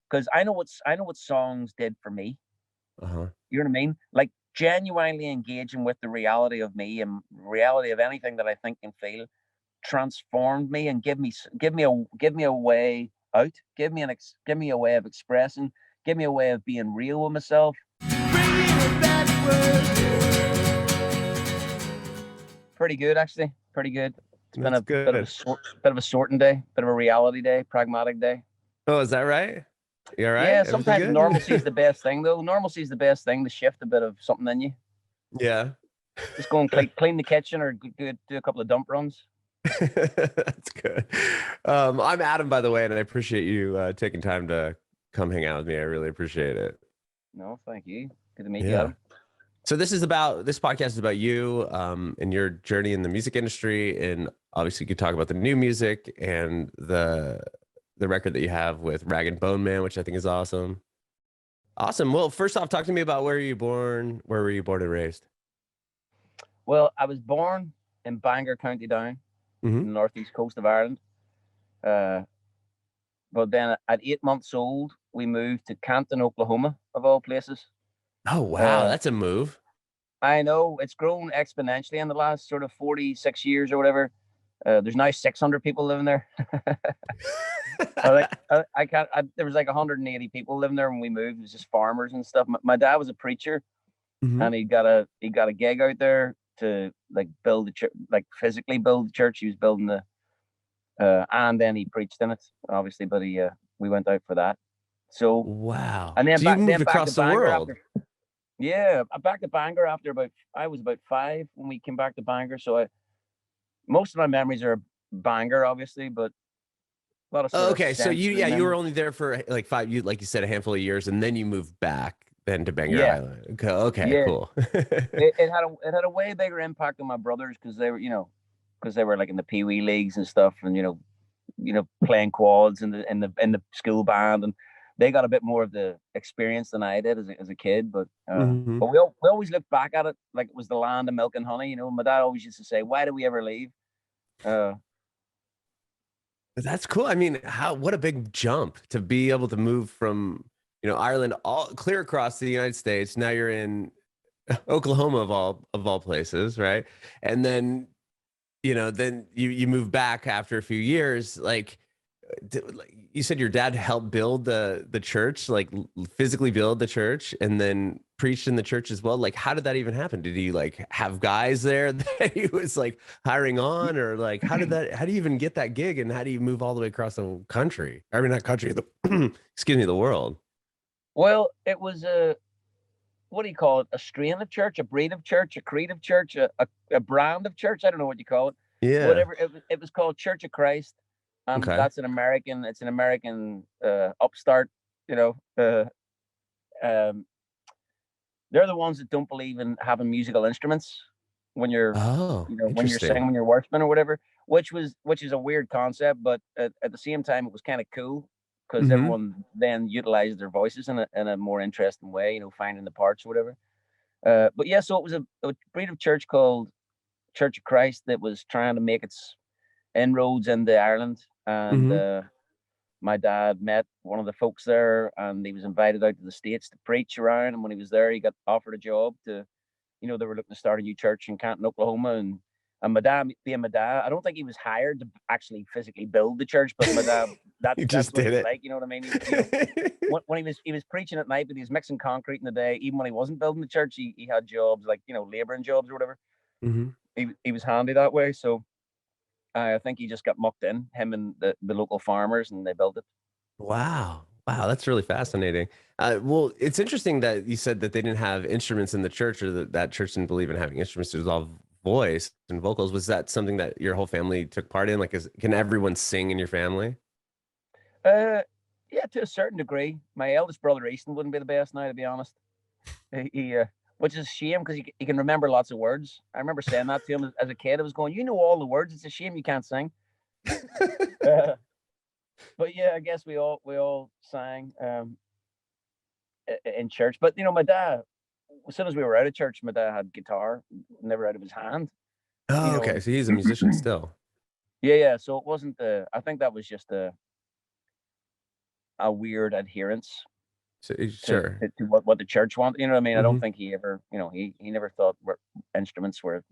because I know what songs did for me. Uh-huh. You know what I mean? Like genuinely engaging with the reality of me and reality of anything that I think and feel transformed me and give me a way out, give me a way of expressing, give me a way of being real with myself. Pretty good, actually. Pretty good. It's been That's a good. bit of a sorting day, bit of a reality day, pragmatic day. Oh, is that right? You all right? Yeah, Everything sometimes good? normalcy is the best thing, though. Normalcy is the best thing to shift a bit of something in you. Yeah. Just go and clean the kitchen or do a couple of dump runs. That's good. I'm Adam, by the way, and I appreciate you taking time to come hang out with me. I really appreciate it. No, thank you. Good to meet you, Yeah. Adam. So this podcast is about you and your journey in the music industry, and obviously you could talk about the new music and the record that you have with Rag and Bone Man, which I think is awesome. Awesome. Well, first off, talk to me about where were you born? Where were you born and raised? Well, I was born in Bangor, County Down, Hmm. in the northeast coast of Ireland. Uh, but then at 8 months old, we moved to Canton, Oklahoma, of all places. Oh wow, Uh, that's a move. I know it's grown exponentially in the last sort of 46 years or whatever. There's now 600 people living there. I can't. There was like 180 people living there when we moved. It was just farmers and stuff. My dad was a preacher, Hmm. and he got a gig out there to like build the church, like physically build the church. He was building and then he preached in it, obviously. But we went out for that. So Wow. and then So you moved back to across the Bangor world. after. Yeah, back to Bangor after I was about 5 when we came back to Bangor. So most of my memories are Bangor, obviously, but a lot of sort Oh, of okay. So sensory you were memories. only there for like like you said, a handful of years, and then you moved back then to Bangor Yeah, Island. Okay, okay, yeah. cool. It had a way bigger impact on my brothers because they were, because they were like in the pee wee leagues and stuff, and playing quads in the school band, and they got a bit more of the experience than I did as a kid. But Hmm. we always look back at it like it was the land of milk and honey. My dad always used to say, "Why did we ever leave?" Uh, That's cool. I mean, what a big jump to be able to move from, Ireland all clear across the United States. Now you're in Oklahoma of all places, right? And then you move back after a few years. Like you said, your dad helped build the church, like physically build the church, and then preached in the church as well. Like, how did that even happen? Did he like have guys there that he was like hiring on, or like how do you even get that gig, and how do you move all the way across the country? I mean, not country, the excuse me, the world. well, it was a what do you call it? A strain of church, a breed of church, a creed of church, a brand of church. I don't know what you call it. Yeah. Whatever it was called, Church of Christ, and Okay. that's an American. It's an American upstart. You know, um, they're the ones that don't believe in having musical instruments when you're, Oh, when you're interesting. singing, when you're worshiping or whatever. Which is a weird concept, but at the same time, it was kind of cool because Hmm. everyone then utilized their voices in a more interesting way. Finding the parts or whatever. But yeah, so it was a breed of church called Church of Christ that was trying to make its inroads into Ireland, and Hmm. my dad met one of the folks there, and he was invited out to the States to preach around. And when he was there, he got offered a job they were looking to start a new church in Canton, Oklahoma, and my dad, being my dad, I don't think he was hired to actually physically build the church, but my dad, You that's just what he did was it. like. You know what I mean? When he was preaching at night, but he was mixing concrete in the day. Even when he wasn't building the church, he had jobs like laboring jobs or whatever. Hmm. He was handy that way. So I think he just got mucked in, him and the local farmers, and they built it. Wow. Wow, that's really fascinating. Well, it's interesting that you said that they didn't have instruments in the church, or that church didn't believe in having instruments. It was all voice and vocals. Was that something that your whole family took part in? Like, can everyone sing in your family? Uh, yeah, to a certain degree. My eldest brother Easton wouldn't be the best now, to be honest. Which is a shame because he can remember lots of words. I remember saying that to him as a kid. I was going, "You know all the words. It's a shame you can't sing." Uh, but yeah, I guess we all sang in church. But my dad, as soon as we were out of church, my dad had guitar, never out of his hand. You Oh, okay. know, So he's a musician still. yeah, yeah. So it wasn't the. I think that was just a. a weird adherence So, to, sure. to what the church wanted. You know what I mean? I don't Mhm. think he ever, he never thought instruments were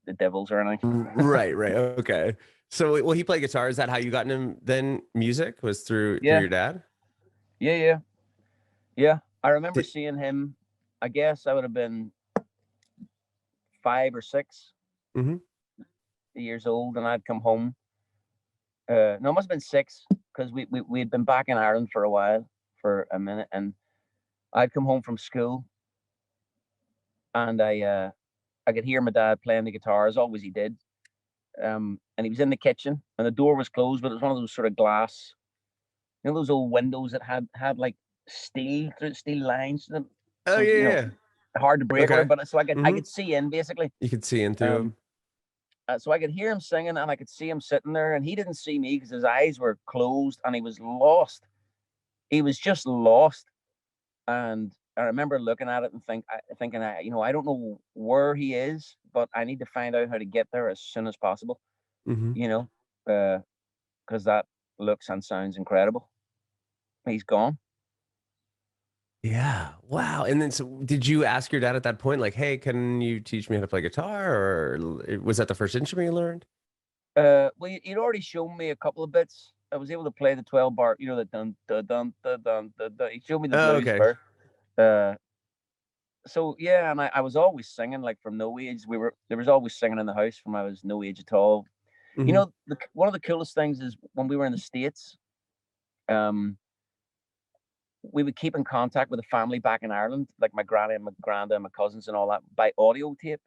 the devils or anything. Right, right. Okay. So, well, he played guitar. Is that how you got into then music? Was through Yeah, your dad? yeah, yeah, yeah. I remember Did, seeing him. I guess I would have been 5 or 6 mhm. years old, and I'd come home. No, it must have been 6 because we had been back in Ireland for a while, for a minute, and I'd come home from school, and I could hear my dad playing the guitar as always he did. And he was in the kitchen, and the door was closed, but it was one of those sort of glass, those old windows that had like steel lines to them, Oh so yeah, yeah. hard to break, whatever. Okay. But so I Mhm. could see in basically. You could see into Um, him. so I could hear him singing, and I could see him sitting there, and he didn't see me because his eyes were closed, and he was lost. He was just lost. And I remember looking at it and thinking, I don't know where he is, but I need to find out how to get there as soon as possible. Mhm. You know, because that looks and sounds incredible. He's gone. Yeah. Wow. And then, so did you ask your dad at that point, like, "Hey, can you teach me how to play guitar?" Or was that the first instrument you learned? Well, he'd already shown me a couple of bits. I was able to play the 12 bar, the dun dun dun dun dun dun. Dun. He showed me the Oh, blues okay. first. Uh, so yeah, and I was always singing like from no age. There was always singing in the house from I was no age at all. Mhm. One of the coolest things is when we were in the States, um, we would keep in contact with the family back in Ireland, like my granny and my granda and my cousins and all that, by audio tape.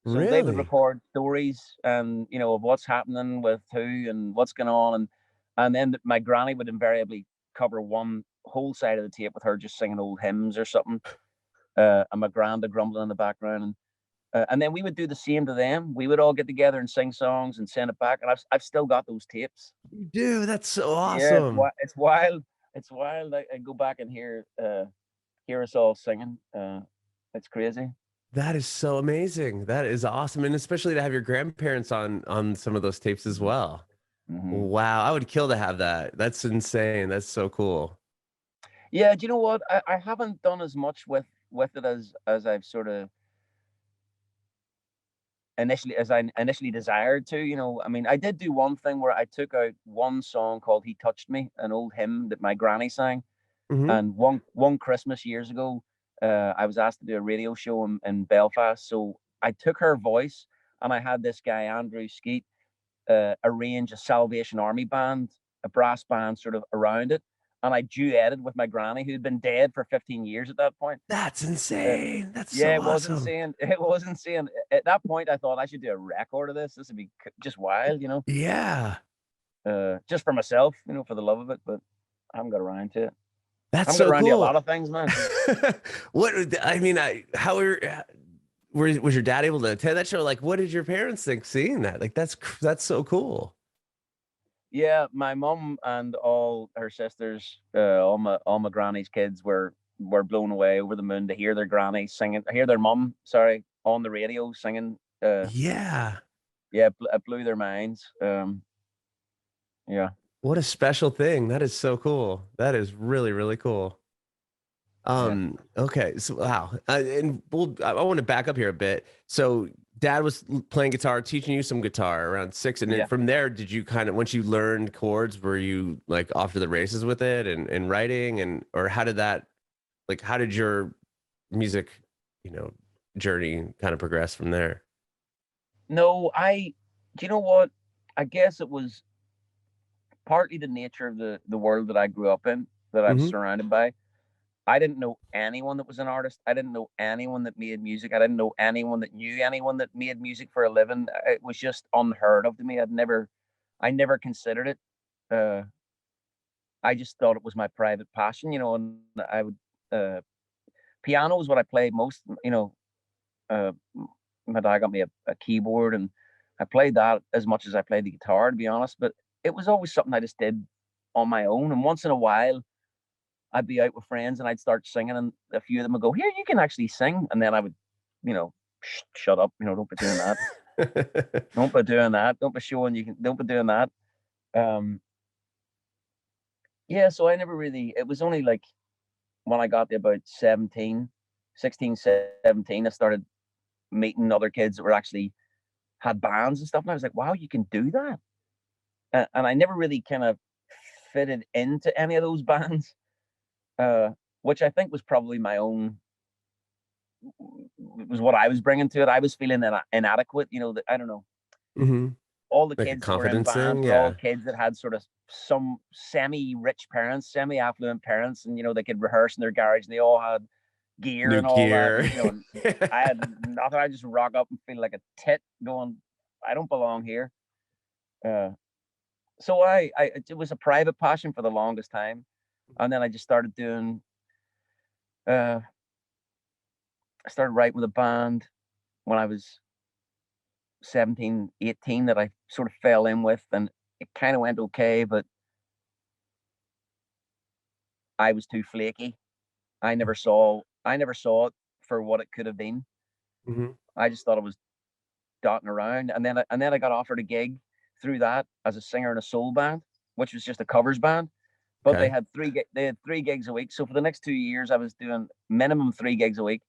So they would Really? record stories and of what's happening with who and what's going on, and then my granny would invariably cover one whole side of the tape with her just singing old hymns or something, and my granda grumbling in the background, and then we would do the same to them. We would all get together and sing songs and send it back, and I've still got those tapes. Dude, that's so Yeah, awesome. it's wild. It's wild. I go back and hear us all singing. It's crazy. That is so amazing. That is awesome. And especially to have your grandparents on some of those tapes as well. Hmm. Wow, I would kill to have that. That's insane. That's so cool. Yeah, do you know what? I haven't done as much with it as I've sort of initially desired to. I mean, I did do one thing where I took out one song called "He Touched Me," an old hymn that my granny sang, Mhm. and one Christmas years ago, I was asked to do a radio show in Belfast, so I took her voice, and I had this guy Andrew Skeet arrange a Salvation Army band, a brass band, sort of around it, and I duetted with my granny, who'd been dead for 15 years at that point. That's Uh, insane. That's yeah, so it was awesome. insane. It was insane. At that point, I thought I should do a record of this. This would be just wild, Yeah. just for myself, for the love of it. But I haven't got around to it. I That's haven't got so around to a cool. lot of things, man. What I mean, how was your dad able to attend that show? Like, what did your parents think seeing that? Like, that's so cool. Yeah, my mum and all her sisters, all my granny's kids were blown away, over the moon to hear their granny singing, hear their mum, sorry, on the radio singing. Yeah. Yeah, it blew their minds. Yeah, What a special thing. That is so cool. That is really, really cool. yeah, Okay. So, wow. And I want to back up here a bit. So, dad was playing guitar, teaching you some guitar around 6. And then yeah. from there, did you kind of, once you learned chords, were you like off to the races with it and writing? Or how did that, like, how did your music, you know, journey kind of progress from there? No, do you know what? I guess it was partly the nature of the world that I grew up in, that I was Hmm. surrounded by. I didn't know anyone that was an artist. I didn't know anyone that made music. I didn't know anyone that knew anyone that made music for a living. It was just unheard of to me. I never considered it. Uh, I just thought it was my private passion, and I would, uh, piano was what I played most. Uh, my dad got me a keyboard, and I played that as much as I played the guitar, to be honest. But it was always something I just did on my own. And once in a while, I'd be out with friends and I'd start singing, and a few of them would go, "Here, you can actually sing," and then I would, shut up, don't be doing that, don't be doing that, don't be showing you can, don't be doing that. Um, Yeah, so I never really, it was only like when I got to about 16, 17, I started meeting other kids that were actually had bands and stuff. And I was like, wow, you can do that. And I never really kind of fitted into any of those bands, uh, which I think was probably my own, was what I was bringing to it. I was feeling inadequate, you know, that I don't know. Mm-hmm. All the Like a kids that were in confidence bands thing. were all Yeah. kids that had sort of some semi-rich parents, semi-affluent parents, and you know they could rehearse in their garage, and they all had gear New and all that, gear. and you know, and I had nothing. I just rock up and feel like a tit, going, I don't belong here. Uh, so it was a private passion for the longest time, and then I just started doing. I started writing with a band when I was 17, 18 that I sort of fell in with, and it kind of went okay, but I was too flaky. I never saw it for what it could have been. Mm-hmm. I just thought it was dotting around, and then I got offered a gig through that as a singer in a soul band, which was just a covers band. But Okay. they had 3 gigs a week. So for the next 2 years, I was doing minimum 3 gigs a week.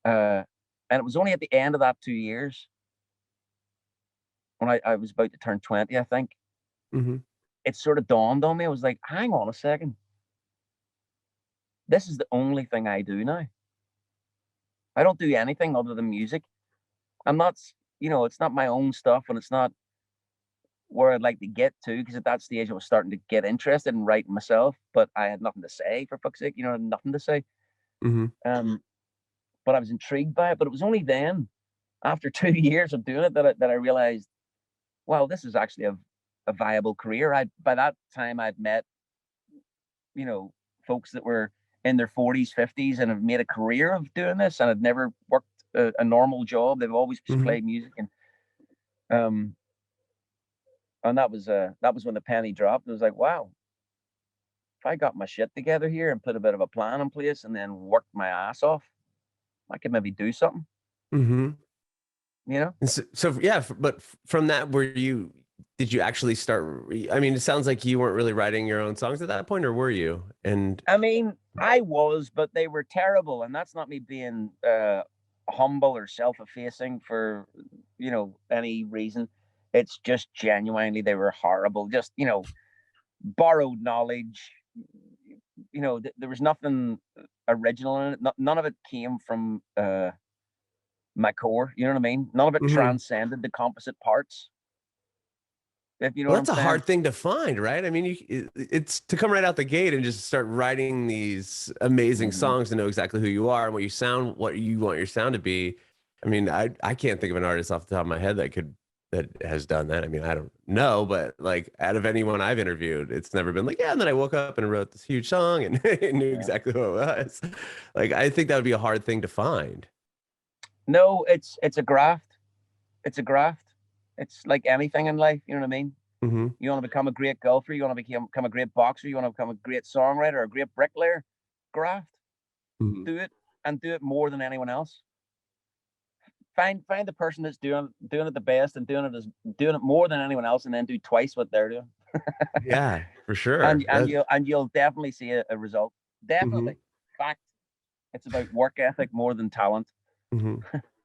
And it was only at the end of that 2 years when I was about to turn 20, I think, Mm-hmm. it sort of dawned on me. I was like, hang on a second. This is the only thing I do now. I don't do anything other than music. I'm not, you know, it's not my own stuff, and it's not where I'd like to get to, because at that stage I was starting to get interested in writing myself, but I had nothing to say, for fuck's sake, you know, nothing to say. Mm-hmm. Um, but I was intrigued by it. But it was only then, after 2 years of doing it, that I realized, wow, this is actually a viable career. I By that time I'd met, you know, folks that were in their 40s, 50s, and have made a career of doing this, and had never worked a normal job. They've always just Mm-hmm. played music, um, and that was when the penny dropped. It was like, wow, if I got my shit together here and put a bit of a plan in place and then worked my ass off, I could maybe do something, Mm-hmm. you know? And so yeah, but from that, did you actually start? I mean, it sounds like you weren't really writing your own songs at that point, or were you? And I mean, I was, but they were terrible. And that's not me being humble or self effacing for, you know, any reason. It's just genuinely, they were horrible. Just, you know, borrowed knowledge. You know, there was nothing original in it. None of it came from my core. You know what I mean? None of it Mhm. transcended the composite parts. If you know Well, what I'm that's a saying. hard thing to find, right? I mean, it's to come right out the gate and just start writing these amazing Mhm. songs to know exactly who you are and what you want your sound to be. I mean, I can't think of an artist off the top of my head that has done that. I mean, I don't know, but like out of anyone I've interviewed, it's never been like, yeah, and then I woke up and wrote this huge song and knew Yeah. exactly who it was. Like, I think that would be a hard thing to find. No, it's a graft. It's a graft. It's like anything in life. You know what I mean? Hmm. You want to become a great golfer. You want to become a great boxer. You want to become a great songwriter, a great bricklayer. Graft. Hmm. Do it, and do it more than anyone else. Find the person that's doing it the best, and doing it more than anyone else, and then do twice what they're doing. Yeah, for sure. And you'll definitely see a result. Mhm. Definitely. Fact. It's about work ethic more than talent. Hmm.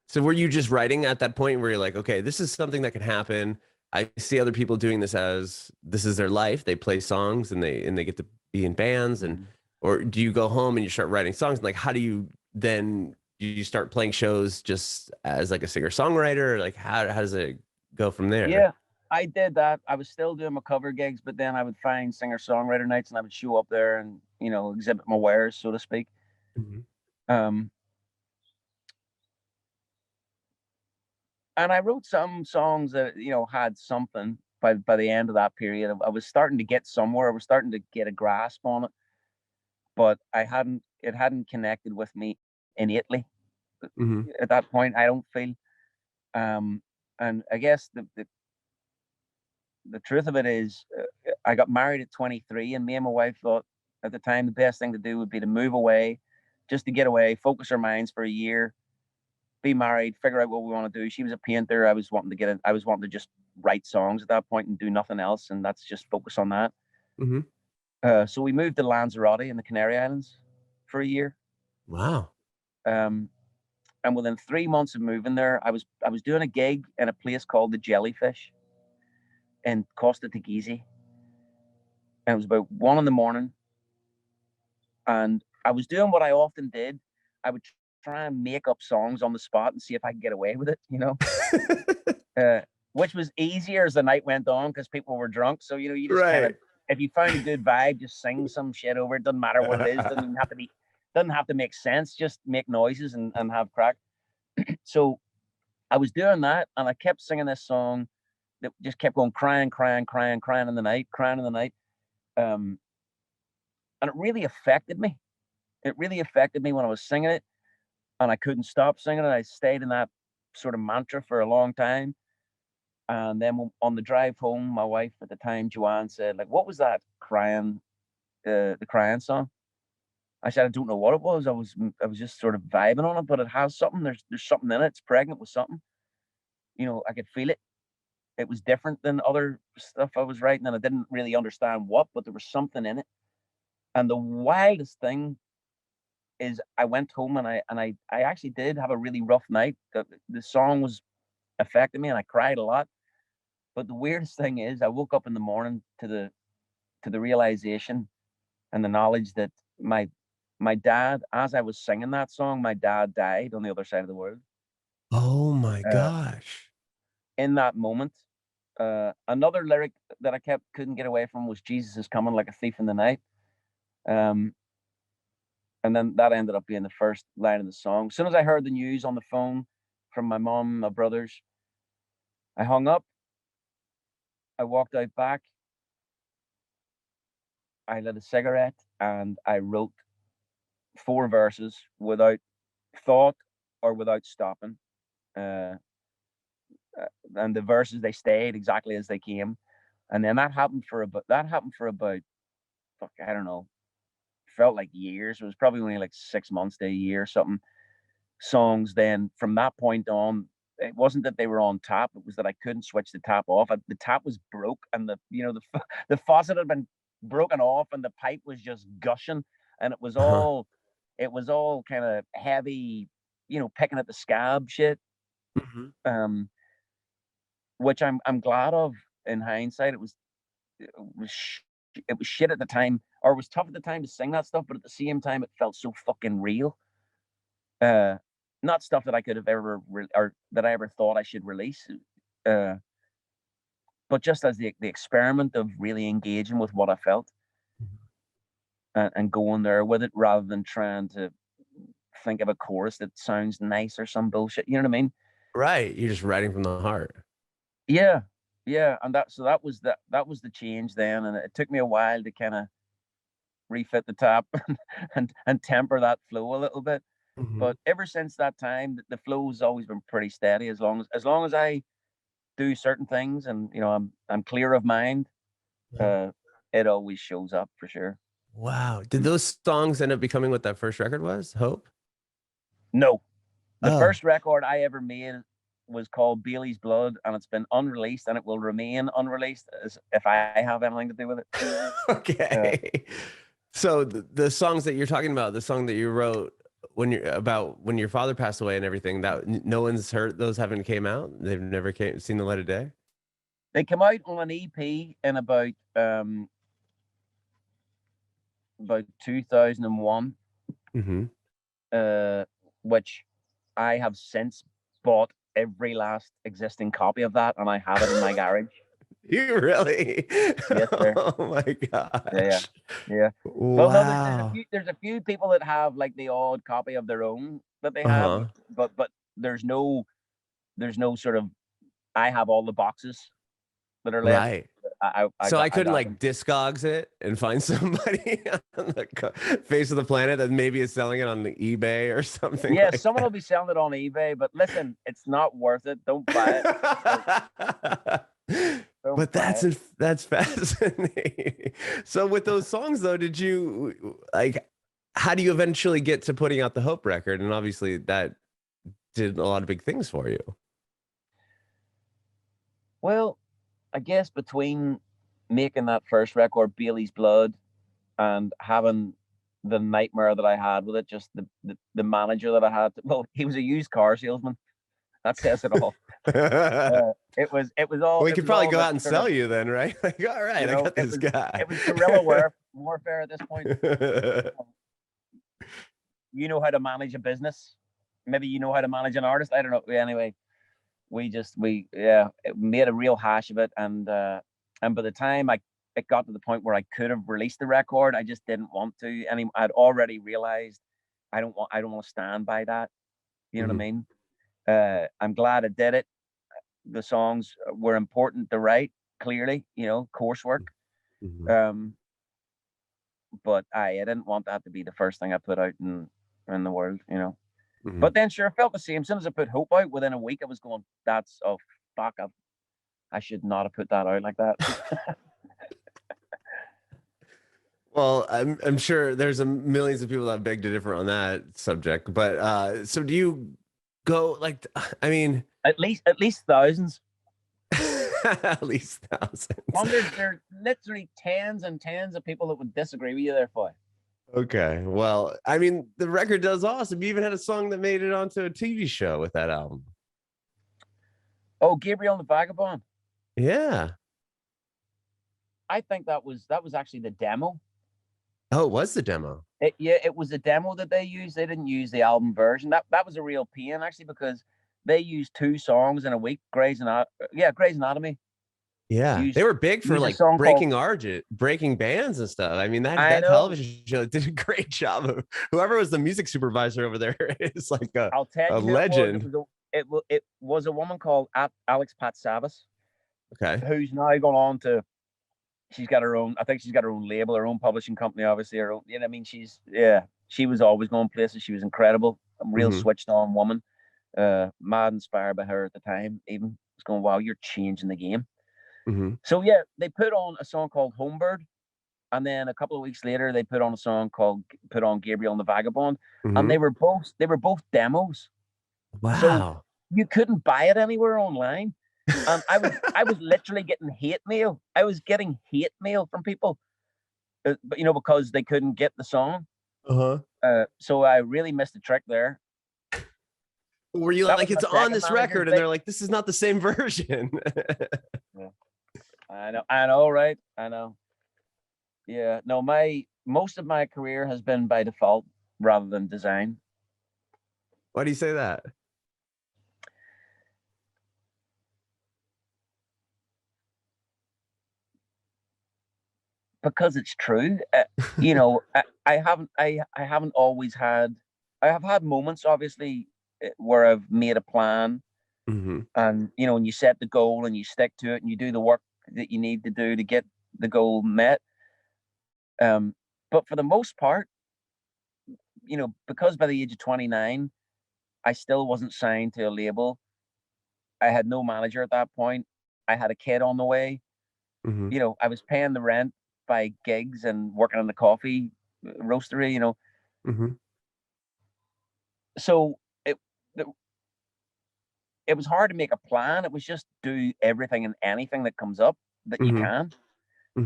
So were you just writing at that point where you're like, okay, this is something that can happen. I see other people doing this as this is their life. They play songs and they get to be in bands and Mhm. or do you go home and you start writing songs? Like how do you then you start playing shows just as like a singer-songwriter? Like how does it go from there? Yeah, I did that. I was still doing my cover gigs, but then I would find singer songwriter nights, and I would show up there and, you know, exhibit my wares, so to speak. Mhm. Um, and I wrote some songs that, you know, had something by the end of that period. I was starting to get somewhere. I was starting to get a grasp on it, but it hadn't connected with me innately Mhm. at that point. I don't feel. Um, and I guess the truth of it is, I got married at 23, and me and my wife thought at the time the best thing to do would be to move away, just to get away, focus our minds for a year, be married, figure out what we want to do. She was a painter. I was wanting to get in. I was wanting to just write songs at that point and do nothing else, and that's just focus on that. Mhm. So we moved to Lanzarote in the Canary Islands for a year. Wow. Um, and within 3 months of moving there, I was doing a gig in a place called the Jellyfish in Costa Teguise. And it was about 1 in the morning. And I was doing what I often did. I would try and make up songs on the spot and see if I could get away with it, uh, which was easier as the night went on because people were drunk. So, you just kind of, Right. if you found a good vibe, just sing some shit over it. Doesn't matter what it is. Doesn't have to make sense. Just make noises and have crack. So I was doing that and I kept singing this song that just kept going crying, crying, crying, crying in the night, crying in the night. And it really affected me. It really affected me when I was singing it, and I couldn't stop singing it. I stayed in that sort of mantra for a long time. And then on the drive home, my wife at the time, Joanne, said, like, what was that crying, the crying song? I said, I don't know what it was. I was just sort of vibing on it, but it has something. There's something in it. It's pregnant with something. I could feel it. It was different than other stuff I was writing, and I didn't really understand what, but there was something in it. And the wildest thing is I went home and I actually did have a really rough night. The song was affecting me and I cried a lot. But the weirdest thing is I woke up in the morning to the realization and the knowledge that my dad, as I was singing that song, my dad died on the other side of the world. Oh my Uh, gosh. in that moment, another lyric that I couldn't get away from was Jesus is coming like a thief in the night. Um, and then that ended up being the first line of the song. As soon as I heard the news on the phone from my mom, my brothers, I hung up. I walked out back. I lit a cigarette and I wrote 4 verses without thought or without stopping. Uh, and the verses, they stayed exactly as they came. And then that happened for about, fuck, I don't know, felt like years. It was probably only like 6 months to a year or something. Songs then from that point on, it wasn't that they were on tap, it was that I couldn't switch the tap off. The tap was broke and the faucet had been broken off and the pipe was just gushing, and Uh-huh. it was all kind of heavy, picking at the scab shit. Mhm. um which I'm glad of in hindsight. It was it was shit at the time, or it was tough at the time to sing that stuff, but at the same time it felt so fucking real. uh Not stuff that I could have or that I ever thought I should release. uh but just as the experiment of really engaging with what I felt, and going there with it rather than trying to think of a chorus that sounds nice or some bullshit, you know what I mean? Right. You're just writing from the heart. Yeah, yeah. And that was the change then, and it took me a while to kind of refit the tap and temper that flow a little bit. Mhm. But ever since that time, the flow's always been pretty steady. As long as I do certain things, and I'm clear of mind, Yeah. uh, it always shows up for sure. Wow. Did those songs end up becoming what that first record was? Hope? No, the Oh, first record I ever made was called Bailey's Blood, and it's been unreleased, and it will remain unreleased as if I have anything to do with it. Uh, okay. So the songs that you're talking about, the song that you wrote when your father passed away and everything, that no one's heard, those haven't came out. They've never seen the light of day. they come out on an EP in about 2001, Hmm. uh, which I have since bought every last existing copy of that, and I have it in my garage. You really? Yes, sir. Oh my Yeah, yeah, gosh. yeah. Well, no, Wow. there's a few people that have like the odd copy of their own that they have, Uh-huh. but there's no sort of, I have all the boxes that are left. Right. So I I couldn't got them. like Discogs it and find somebody on the face of the planet that maybe is selling it on the eBay or something Yeah, like someone will be selling it on eBay, but listen, it's not worth it. Don't buy it. that. Don't But buy it. that's fascinating. So with those songs though, did you like how do you eventually get to putting out the Hope record? And obviously that did a lot of big things for you. Well, I guess between making that first record, Bailey's Blood, and having the nightmare that I had with it, just the manager that I had. Well, he was a used car salesman. That says it all. It was all. We It could was probably all go about out and sort of, sell you then, right? Like, all right, I got this guy. it was guerrilla warfare at this point. You know how to manage a business. Maybe you know how to manage an artist. I don't know. Anyway, we made a real hash of it, and by the time it got to the point where I could have released the record, I just didn't want to. And I'd already realized I don't want to stand by that. You know what I mean? I'm glad I did it. The songs were important to write, clearly, coursework. But I didn't want that to be the first thing I put out in the world, But then sure, I felt the same. As soon as I put Hope out, within a week I was going, fuck, I should not have put that out like that. Well, I'm sure there's millions of people that beg to differ on that subject, but so do you go like, I mean, at least thousands. At least thousands. There's literally tens and tens of people that would disagree with you there, Foy. Okay, well, I mean, the record does awesome. You even had a song that made it onto a TV show with that album. Oh, Gabriel and the Vagabond. Yeah, I think that was actually the demo. Oh, it was the demo. It was the demo that they used. They didn't use the album version. That was a real pain, actually, because they used 2 songs in a week. Grey's Anatomy. Yeah, they were big for like breaking bands and stuff. I mean, that television show did a great job of whoever was the music supervisor over there is like a legend. It was a woman called Alex Patsavas. Okay. Who's now gone on to, she's got her own, I think she's got her own label, her own publishing company, obviously, her own, I mean, she was always going places. She was incredible, a real switched on woman. Mad inspired by her at the time, even. I was going, wow, you're changing the game. So yeah, they put on a song called Homebird, and then a couple of weeks later they put on a song called Gabriel and the Vagabond, and they were both demos. Wow. So you couldn't buy it anywhere online. And I was literally getting hate mail. I was getting hate mail from people, but because they couldn't get the song. So I really missed the trick there. Were you like, it's on this record, and they're like, this is not the same version? Yeah. I know, right? I know. Yeah. No, most of my career has been by default rather than design. Why do you say that? Because it's true. I haven't always had. I have had moments, obviously, where I've made a plan, and when you set the goal and you stick to it and you do the work that you need to do to get the goal met. But for the most part, because by the age of 29, I still wasn't signed to a label. I had no manager at that point. I had a kid on the way. I was paying the rent by gigs and working in the coffee roastery, So it was hard to make a plan. It was just do everything and anything that comes up that you can,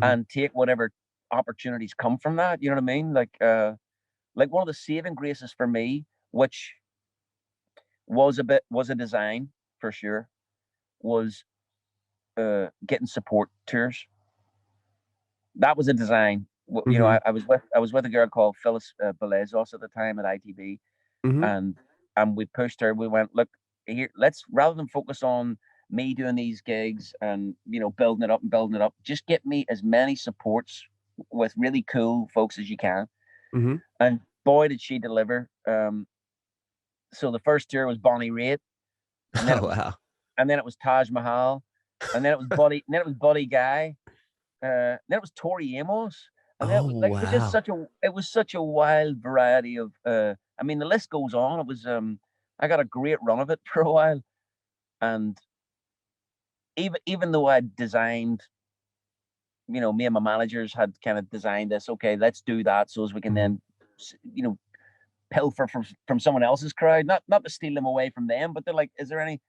and take whatever opportunities come from that. You know what I mean? Like one of the saving graces for me, which was a design for sure, was getting support tours. That was a design. I was with a girl called Phyllis Belezos at the time at ITV, and we pushed her. We went, look, here, let's, rather than focus on me doing these gigs and building it up, just get me as many supports with really cool folks as you can. And boy, did she deliver. So the first tour was Bonnie Raitt, and then it was Taj Mahal, and then it was Buddy Guy, then it was Tori Amos, and then it was such a wild variety of. I mean, the list goes on. It was I got a great run of it for a while, and even though I designed, me and my managers had kind of designed this. Okay, let's do that so as we can then, pilfer from someone else's crowd, not to steal them away from them, but they're like, is there any,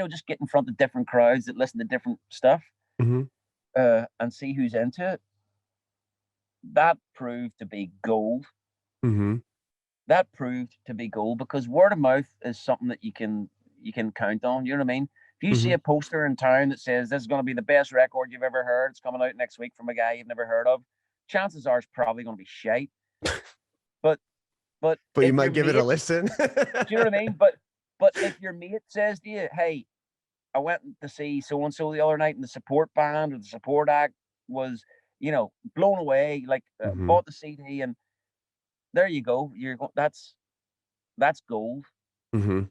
just get in front of different crowds that listen to different stuff, and see who's into it. that proved to be gold. Mm-hmm. That proved to be gold because word of mouth is something that you can count on. You know what I mean? If you see Mm-hmm. a poster in town that says this is going to be the best record you've ever heard, it's coming out next week from a guy you've never heard of, chances are it's probably going to be shite. But but But you if your might give it a mate, listen. do you know what I mean? But if your mate says to you, "Hey, I went to see so and so the other night, and the support band or the support act was, blown away. Like Mm-hmm. bought the CD, and there you go. That's gold, Mm-hmm.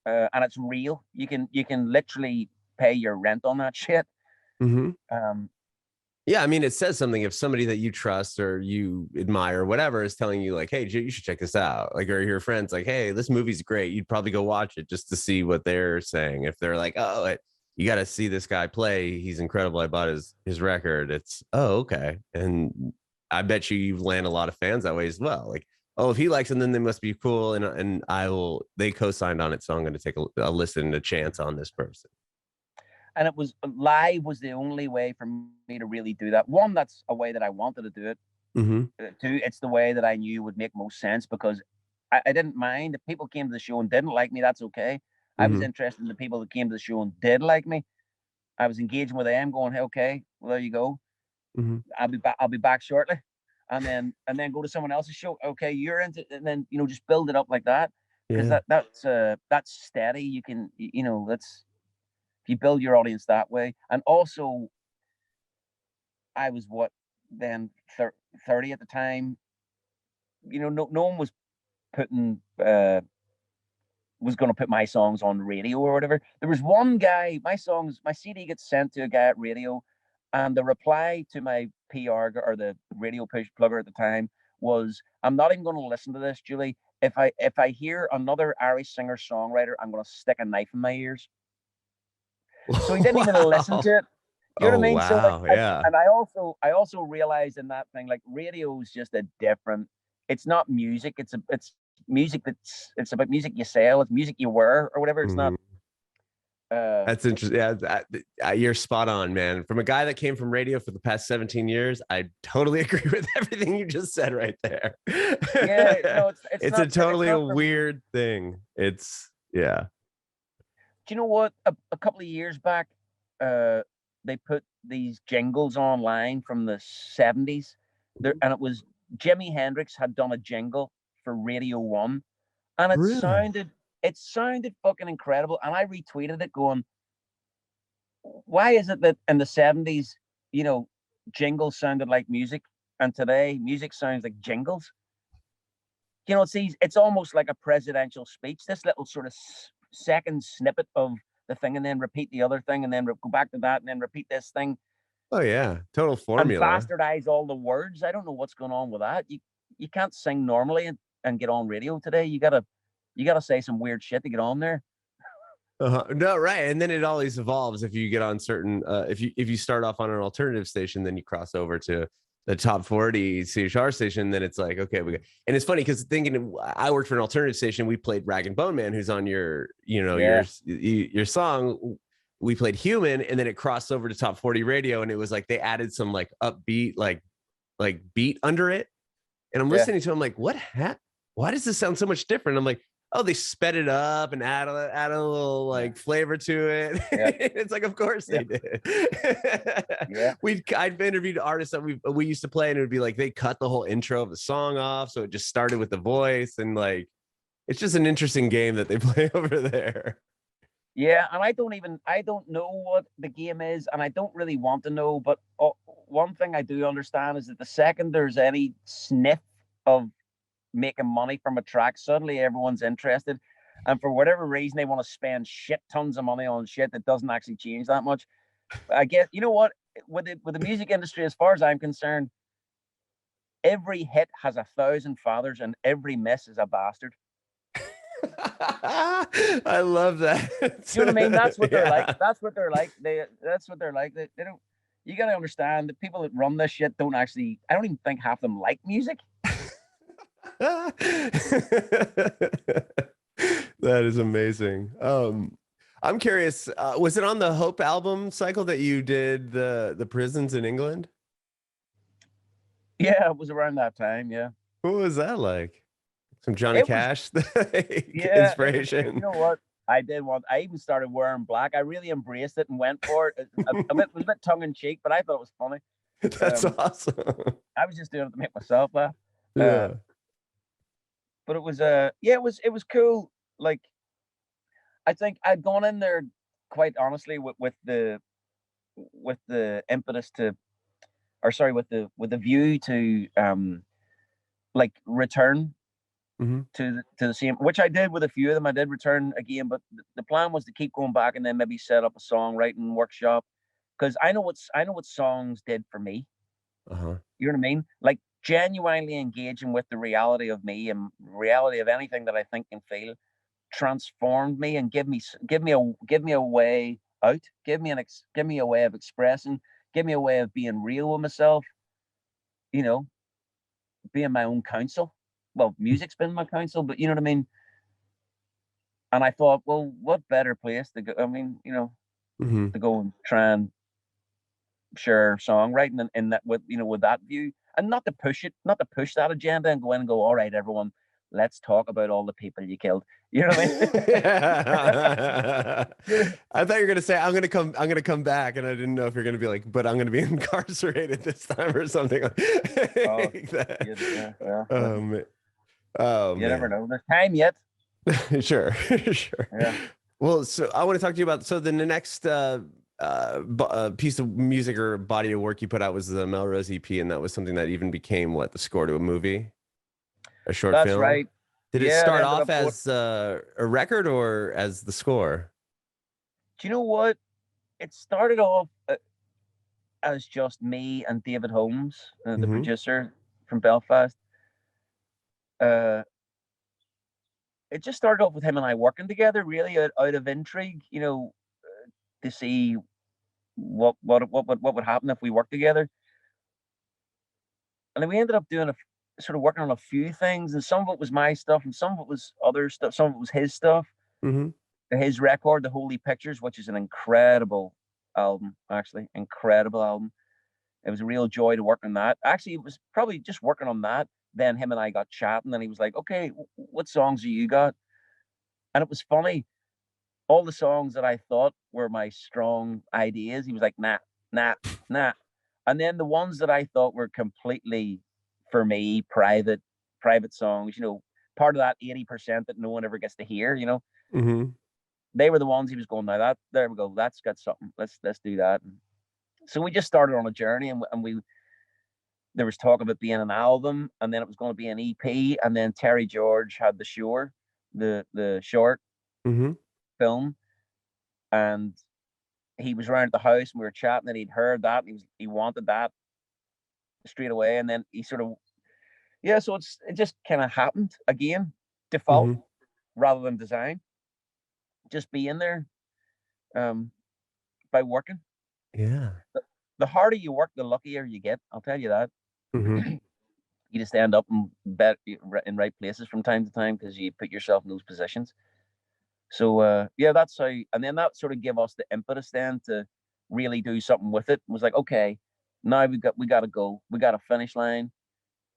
and it's real. You can literally pay your rent on that shit. Mm-hmm. Um, Yeah, I mean, it says something if somebody that you trust or you admire or whatever is telling you like, hey, you should check this out. Like, or your friends like, hey, this movie's great. You'd probably go watch it just to see what they're saying. If they're like, oh, you got to see this guy play. He's incredible. I bought his record. It's, oh, okay. And I bet you land a lot of fans that way as well. Like, oh, if he likes them, then they must be cool. And they co-signed on it. So I'm going to take a listen, a chance on this person. and it was live was the only way for me to really do that. One, that's a way that I wanted to do it. Mm-hmm. Two, it's the way that I knew would make most sense because I didn't mind if people came to the show and didn't like me. That's okay. I was Mm-hmm. interested in the people that came to the show and did like me. I was engaging with them, going, "Hey, okay, well there you go. Mm-hmm. I'll be back. I'll be back shortly," and then go to someone else's show. Okay, you're into, and then just build it up like that because Yeah. that's steady. You can that's if you build your audience that way, and also I was what then 30 at the time. No one putting was going to put my songs on radio or whatever. There was one guy, my CD gets sent to a guy at radio, and the reply to my PR or the radio push plugger at the time was, "I'm not even going to listen to this, Julie. If I hear another Irish singer songwriter, I'm going to stick a knife in my ears." So he didn't even listen Wow. to it. Do you know Oh what I mean? So like, wow. Yeah. and I also realized in that thing, like radio is just a different. It's not music. It's music it's about music you sell. It's music you wear or whatever. It's not. Mhm. Uh, That's interesting. Yeah, you're spot on, man. From a guy that came from radio for the past 17 years, I totally agree with everything you just said right there. yeah, no, it's It's a not. It's totally a not for me. weird thing. It's yeah. Do you know what? A couple of years back, uh, they put these jingles online from the 70s. There, and it was Jimi Hendrix had done a jingle for Radio One, and it Really? sounded it sounded fucking incredible. And I retweeted it, going, "Why is it that in the 70s, jingles sounded like music, and today music sounds like jingles?" It's almost like a presidential speech. This little sort of second snippet of the thing, and then repeat the other thing, and then go back to that, and then repeat this thing, Oh yeah. Total and formula. bastardize all the words. I don't know what's going on with that. You can't sing normally and get on radio today. You gotta say some weird shit to get on there. No, right. And then it always evolves if you get on certain if you start off on an alternative station, then you cross over to the top 40 CHR station, then it's like, okay, and it's funny because thinking I worked for an alternative station, we played Rag and Bone Man, who's on your, Yeah, your song. We played Human, and then it crossed over to top 40 radio, and it was like they added some like upbeat, like beat under it. And I'm yeah, listening to it, I'm like, why does this sound so much different? I'm like, oh, they sped it up and add a little yeah, like flavor to it. yeah, It's like, of course yeah, they did. yeah. I've interviewed artists that we used to play, and it would be like they cut the whole intro of the song off, so it just started with the voice, and like it's just an interesting game that they play over there. Yeah, and I don't know what the game is, and I don't really want to know. But one thing I do understand is that the second there's any sniff of making money from a track, suddenly everyone's interested, and for whatever reason, they want to spend shit tons of money on shit that doesn't actually change that much. I guess you know what, with the music industry, as far as I'm concerned, every hit has 1,000 fathers, and every miss is a bastard. I love that. You know what I mean? That's what they're like. Yeah. That's what they're like. That's what they're like. They don't. You got to understand, the people that run this shit don't actually. I don't even think half of them like music. That is amazing. I'm curious, was it on the Hope album cycle that you did the prisons in England? Yeah, it was around that time. Yeah, What was that like? Some Johnny it was. Cash Yeah, it was. You inspiration. know what? I did want. I even started wearing black. I really embraced it and went for it. It was a bit tongue in cheek, but I thought it was funny. That's Um, awesome. I was just doing it to make myself laugh. Uh, Yeah. but it was yeah, it was cool. Like I think I'd gone in there quite honestly with the impetus to, or sorry, with the view to like return Hmm. to the same, which I did with a few of them. I did return again, but the plan was to keep going back and then maybe set up a songwriting workshop, because I know what songs did for me. Uh-huh. You know what I mean? Like genuinely engaging with the reality of me and reality of anything that I think and feel transformed me and give me a way out, give me a way of expressing, give me a way of being real with myself, you know, being my own counsel. Well, music's been my counsel, but you know what I mean? And I thought, well, what better place to go? I mean, Hmm. to go and try and share songwriting in that with that view, and not to push that agenda and go in and go, all right, everyone, let's talk about all the people you killed. You know what I I mean? thought you were gonna say I'm gonna come back, and I didn't know if you're gonna be like, but I'm gonna be incarcerated this time or something like Oh, that. yeah, well, Um, oh you never man. know. There's time yet. Sure, sure. Yeah. Well, so I want to talk to you about, so then the next piece of music or body of work you put out was the Melrose EP, and that was something that even became what, the score to a movie, a short That's film. right. Did it Yeah, it start ended off up going. as a record or as the score? Do you know what? It started off as just me and David Holmes, the Hmm. producer from Belfast. Uh, it just started off with him and I working together, really out of intrigue, to see what would happen if we worked together. And then we ended up doing sort of working on a few things, and some of it was my stuff, and some of it was other stuff. Some of it was his stuff. Hmm. His record, The Holy Pictures, which is an incredible album, actually, incredible album. It was a real joy to work on that. Actually, it was probably just working on that. Then him and I got chatting, and he was like, "Okay, what songs do you got?" And it was funny. All the songs that I thought were my strong ideas, he was like, "Nah, nah, nah." And then the ones that I thought were completely for me, private songs, part of that 80% that no one ever gets to hear, Hmm. they were the ones he was going, now that there we go, that's got something. Let's do that. And so we just started on a journey, and we there was talk of it being an album, and then it was going to be an EP, and then Terry George had the short Hmm. film, and he was around at the house and we were chatting, and he'd heard that, and he wanted that straight away, and then he sort of, yeah, so it just kind of happened again, default Hmm. rather than design, just be in there, um by working. Yeah. The harder you work, the luckier you get, I'll tell you that. Hmm. You just end up in right places from time to time because you put yourself in those positions. So yeah, that's how, and then that sort of gave us the impetus then to really do something with it. It was like, okay, now we got to go, we got a finish line.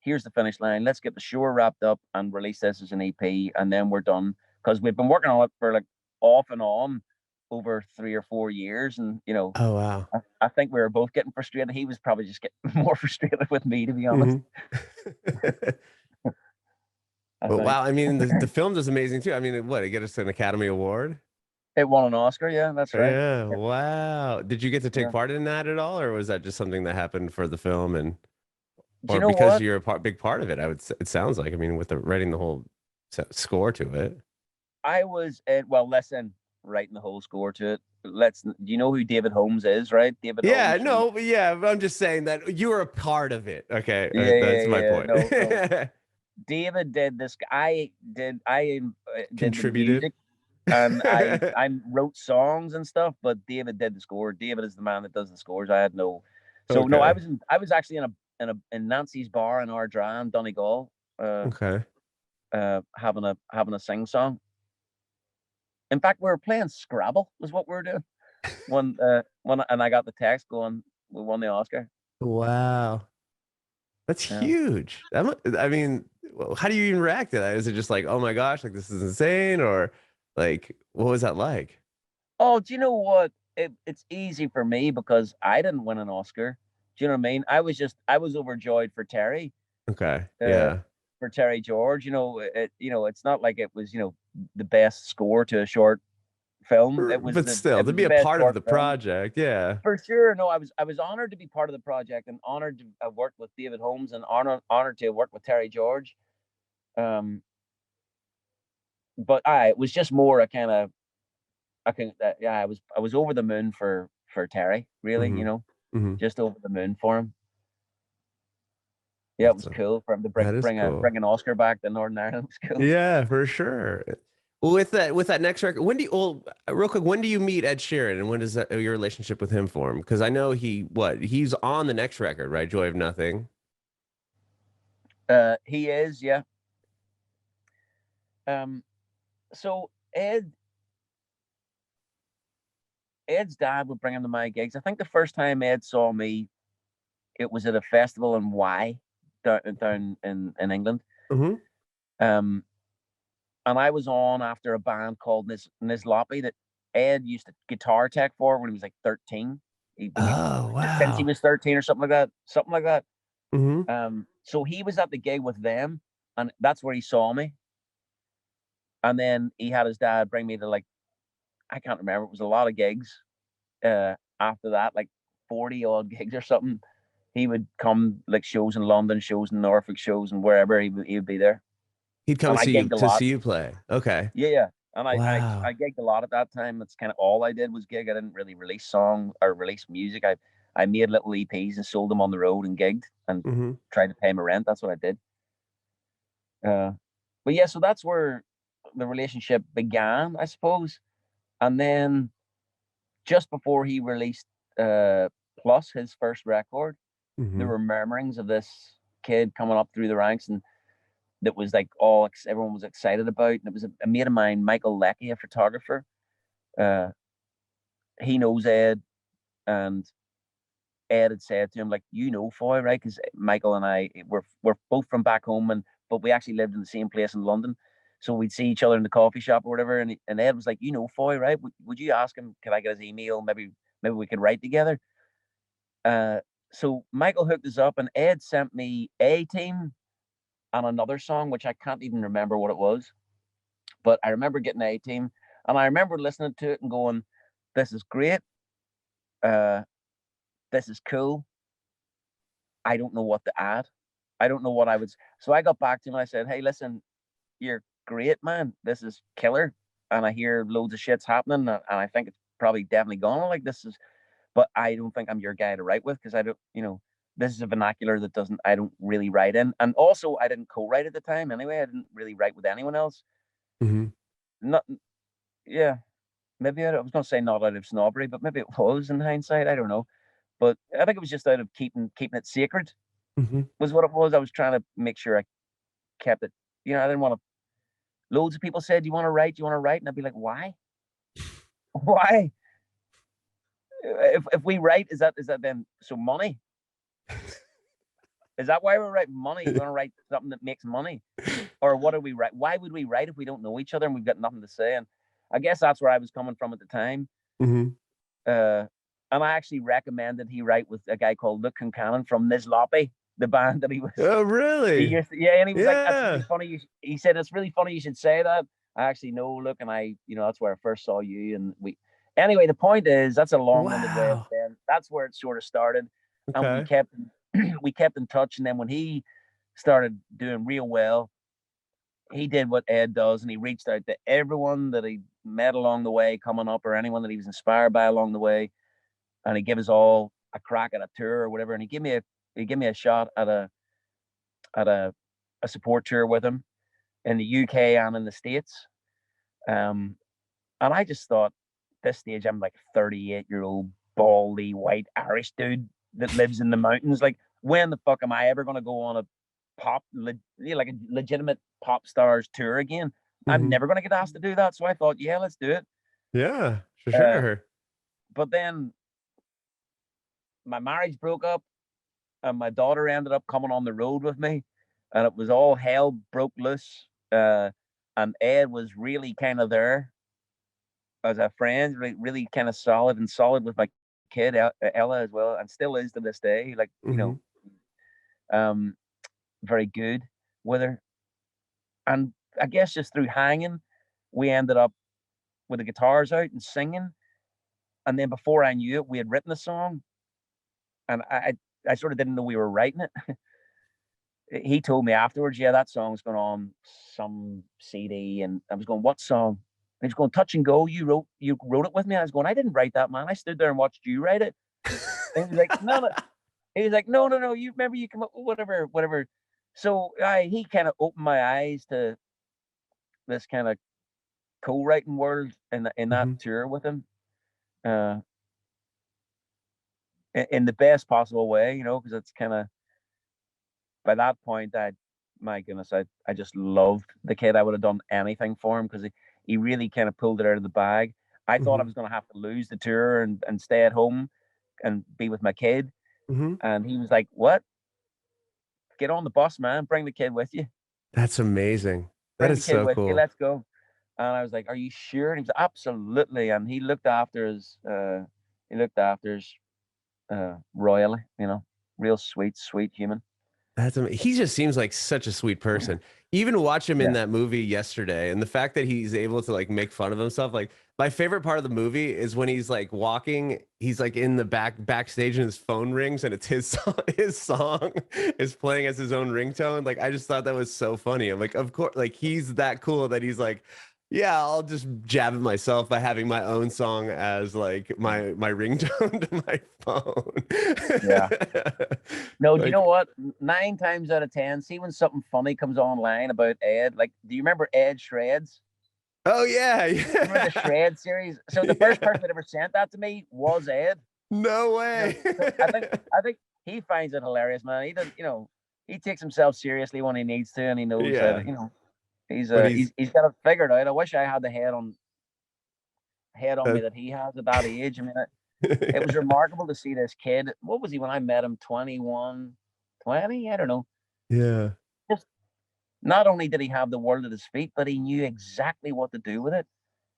Here's the finish line. Let's get the show wrapped up and release this as an EP, and then we're done. Because we've been working on it for like off and on over 3 or 4 years, and Oh wow. I think we were both getting frustrated. He was probably just getting more frustrated with me, to be honest. Hmm. I But think wow, I mean, the film is amazing too. I mean, what, it get us an Academy Award? it won an Oscar. Yeah, that's right. Yeah, wow. Did you get to take Yeah. part in that at all, or was that just something that happened for the film, and Do you or know because what? you're big part of it? It sounds like. I mean, with the writing the whole score to it. I was well. Listen, writing the whole score to it. Let's. Do you know who David Holmes is? Right, David Yeah, Holmes from. no, but yeah, but I'm just saying that you were a part of it. Okay, Yeah, yeah, that's my yeah. point. No, no. David did this. I did the Contributed. music, and I wrote songs and stuff. But David did the score. David is the man that does the scores. I had no. So no, I Okay. was I was actually in Nancy's bar in Ardra in Donegal, uh, Okay. having a sing song. In fact, we were playing Scrabble. Was what we were doing and I got the text going, we won the Oscar. Wow. That's Yeah. huge. I mean, how do you even react to that? Is it just like, oh my gosh, like this is insane, or like what was that like? Oh, do you know what? It's easy for me because I didn't win an Oscar. Do you know what I mean? I was overjoyed for Terry, Okay, uh, yeah, for Terry George. It's not like it was, the best score to a short film. but still, It to was be the a best part of short the film project, yeah. for sure. No, I was honored to be part of the project and honored to have worked with David Holmes and honored to have worked with Terry George. Um, but it was just more a kind of yeah, I was over the moon for Terry, really, Hmm. Hmm. just over the moon for him. Yeah, it That's was cool for him to that is bring cool. an Oscar back to Northern Ireland. It was cool. Yeah, for sure. Well, with that next record, when do you, well, real quick, when do you meet Ed Sheeran, and when does your relationship with him form? Because I know he's on the next record, right? Joy of Nothing. He is, yeah. Um, so Ed's dad would bring him to my gigs. I think the first time Ed saw me, it was at a festival in down in England. Hmm. Um, and I was on after a band called Nizloppy that Ed used to guitar tech for when he was like 13. Oh, Since he wow. was 13 or something like that. Something like that. Hmm. So he was at the gig with them, and that's where he saw me. And then he had his dad bring me to, like, I can't remember. It was a lot of gigs. After that, like 40 odd gigs or something. He would come, like, shows in London, shows in Norfolk, shows and wherever he would be there. He'd come And I gigged a to lot. see you play. Okay. Yeah, yeah. And I Wow. gigged a lot at that time. That's kind of all I did was gig. I didn't really release song or release music. I made little EPs and sold them on the road and gigged and Hmm. tried to pay my rent. That's what I did. Uh, but yeah, so that's where the relationship began, I suppose. And then just before he released uh, Plus, his first record, there Hmm. were murmurings of this kid coming up through the ranks, and that was like everyone was excited about. And it was a mate of mine, Michael Leckie, a photographer. Uh, he knows Ed, and Ed had said to him, like, Foy, right? Because Michael and I were both from back home, but we actually lived in the same place in London. So we'd see each other in the coffee shop or whatever. And Ed was like, Foy, right? Would you ask him, could I get his email? Maybe we could write together. Uh, so Michael hooked us up, and Ed sent me A Team and another song, which I can't even remember what it was. But I remember getting A Team, and I remember listening to it and going, this is great. Uh, this is cool. I don't know what to add. I don't know what I would. So I got back to him and I said, hey, listen, you're great, man. This is killer. And I hear loads of shit's happening. And I think it's probably definitely gone like this is, but I don't think I'm your guy to write with because I don't, this is a vernacular that I don't really write in. And also, I didn't co write at the time anyway. I didn't really write with anyone else. Hmm. Not, yeah, maybe I was going to say not out of snobbery, but maybe it was in hindsight. I don't know. But I think it was just out of keeping it sacred Hmm. was what it was. I was trying to make sure I kept it. I didn't want to. Loads of people said, "Do you want to write? Do you want to write?" And I'd be like, "Why? Why? If we write, is that then so money? Is that why we're writing money? We want to write something that makes money, or what are we write? Why would we write if we don't know each other and we've got nothing to say?" And I guess that's where I was coming from at the time. Hmm. Uh, and I actually recommended he write with a guy called Luke Concannon from Nizloppy, the band that Oh, he really? used to, yeah, and he was like, "That's really Yeah. funny." He said, "It's really funny you should say that." I actually know Luke, and that's where I first saw you. And anyway, the point is, that's a long-winded way of Wow. saying that's where it sort of started, and we Okay. kept we kept in touch. And then when he started doing real well, he did what Ed does, and he reached out to everyone that he met along the way coming up, or anyone that he was inspired by along the way, and he gave us all a crack at a tour or whatever. And he gave me a shot at a support tour with him in the UK and in the States. Um, and I just thought, this stage, I'm like 38-year-old baldy white Irish dude that lives in the mountains. Like, when the fuck am I ever going to go on a like a legitimate pop stars tour again? I'm Hmm. never going to get asked to do that. So I thought, yeah, let's do it. Yeah, for Uh, sure. but then my marriage broke up, and my daughter ended up coming on the road with me, and it was all hell broke loose. And Ed was really kind of there as a friend, really, really kind of solid with my kid Ella as well, and still is to this day. Like, Hmm. um, very good with her. And I guess just through hanging, we ended up with the guitars out and singing. And then before I knew it, we had written a song, and I sort of didn't know we were writing it. He told me afterwards, yeah, that song's going on some CD, and I was going, what song? And he was going, Touch and Go. You wrote it with me. I was going, I didn't write that, man. I stood there and watched you write it. And he was like, no, no. He was like, no, no, no. You remember you come up with whatever, whatever. So he kind of opened my eyes to this kind of co-writing world in that Hmm. tour with him, uh, in the best possible way, because it's kind of by that point, my goodness, I just loved the kid. I would have done anything for him because he really kind of pulled it out of the bag. I thought I Hmm. was going to have to lose the tour and stay at home and be with my kid. Hmm. And he was like, "What? Get on the bus, man. Bring the kid with you. That's amazing. That Bring the is kid so with you. cool. Let's go." And I was like, "Are you sure?" And he was absolutely. And he looked after his royally. Real sweet, sweet human. He just seems like such a sweet person. Even watch him in Yeah. that movie yesterday, and the fact that he's able to like make fun of himself. Like my favorite part of the movie is when he's like walking, he's like in the backstage and his phone rings and it's his song, his song is playing as his own ringtone. Like I just thought that was so funny. I'm like, of course, like he's that cool that he's like, yeah, I'll just jab at myself by having my own song as like my ringtone to my Yeah. phone. No, do you know Like, what? 9 times out of 10, see when something funny comes online about Ed, like, do you remember Ed Shreds? oh yeah, You remember the yeah, Shred series? So the first yeah. person that ever sent that to me was Ed. No You know, way. so I think he finds it hilarious, man. He does, he takes himself seriously when he needs to, and he knows how to, Yeah, he's but he's got it figured out. I wish I had the head on me that, that he has at that age. I mean, it was yeah, remarkable to see this kid. What was he when I met him? 21, 20? I don't know. yeah. Just not only did he have the world at his feet, but he knew exactly what to do with it.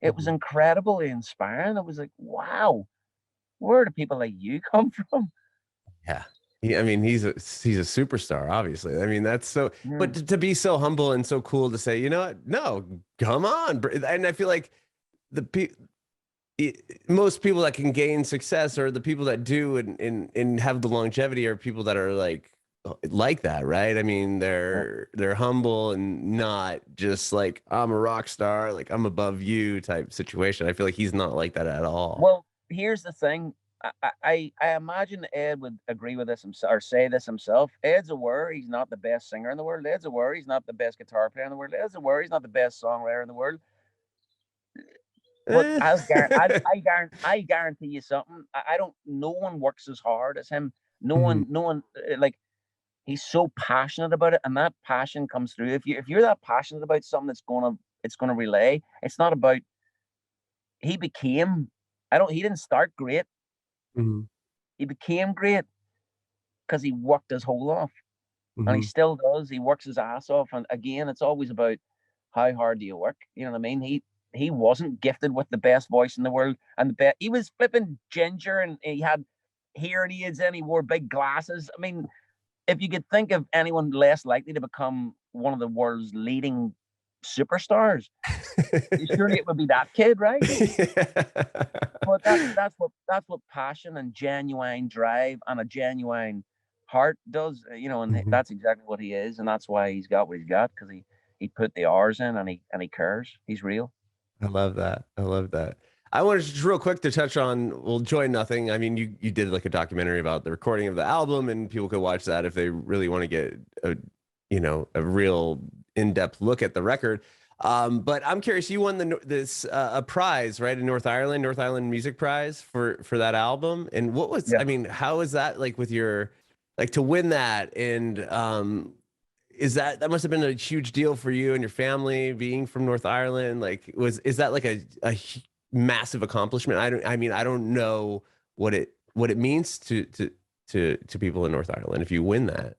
It was Mhm. incredibly inspiring. It was like, wow, where do people like you come from? Yeah. I mean, he's a superstar, obviously. I mean, that's so, but Mm, to be so humble and so cool to say, you know what? No, come on. And I feel like the pe most people that can gain success or the people that do and have the longevity are people that are like that, right? I mean, yeah. they're humble and not just like I'm a rock star, like I'm above you type situation. I feel like he's not like that at all. Well, here's the thing. I imagine Ed would agree with this himself or say this himself. Ed's aware he's not the best singer in the world. Ed's aware he's not the best guitar player in the world. Ed's aware he's not the best songwriter in the world. But Eh. I guarantee you something. I don't. No one works as hard as him. No Mhm. one. No one. Like, he's so passionate about it, and that passion comes through. If you're that passionate about something, it's gonna relay. It's not about. He became. I don't. He didn't start great. Mhm. He became great because he worked his whole off, and he Mhm. still does. He works his ass off, and again, it's always about how hard do you work. You know what I mean? He wasn't gifted with the best voice in the world, and the best. He was flipping ginger, and he had hearing aids, and he wore big glasses. I mean, if you could think of anyone less likely to become one of the world's leading superstars, surely it would be that kid, right? But that's what passion and genuine drive and a genuine heart does, and Mhm. that's exactly what he is, and that's why he's got what he's got because he put the hours in and he cares. He's real. I love that. I love that. I wanted just real quick to touch on, well, Joy Nothing. I mean, you did like a documentary about the recording of the album, and people could watch that if they really want to get a real in-depth look at the record. But I'm curious, you won this a prize, right, in North Island Music Prize for that album. And Yeah. I mean, how is that like with your like to win that and is that must have been a huge deal for you and your family being from North Ireland? Like, is that like massive accomplishment? I mean, I don't know what it means to to people in North Ireland if you win that?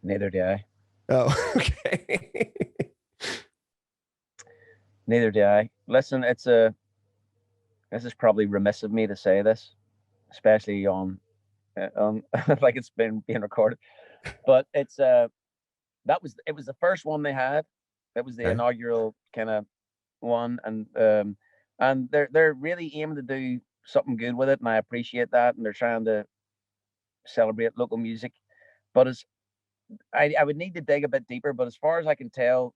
Neither do I. Oh, okay. Neither do I. Listen, this is probably remiss of me to say this, especially on like it's been being recorded, but it was the first one they had. It was the Okay. inaugural kind of one, and they're really aiming to do something good with it, and I appreciate that, and they're trying to celebrate local music. But as I would need to dig a bit deeper, but as far as I can tell,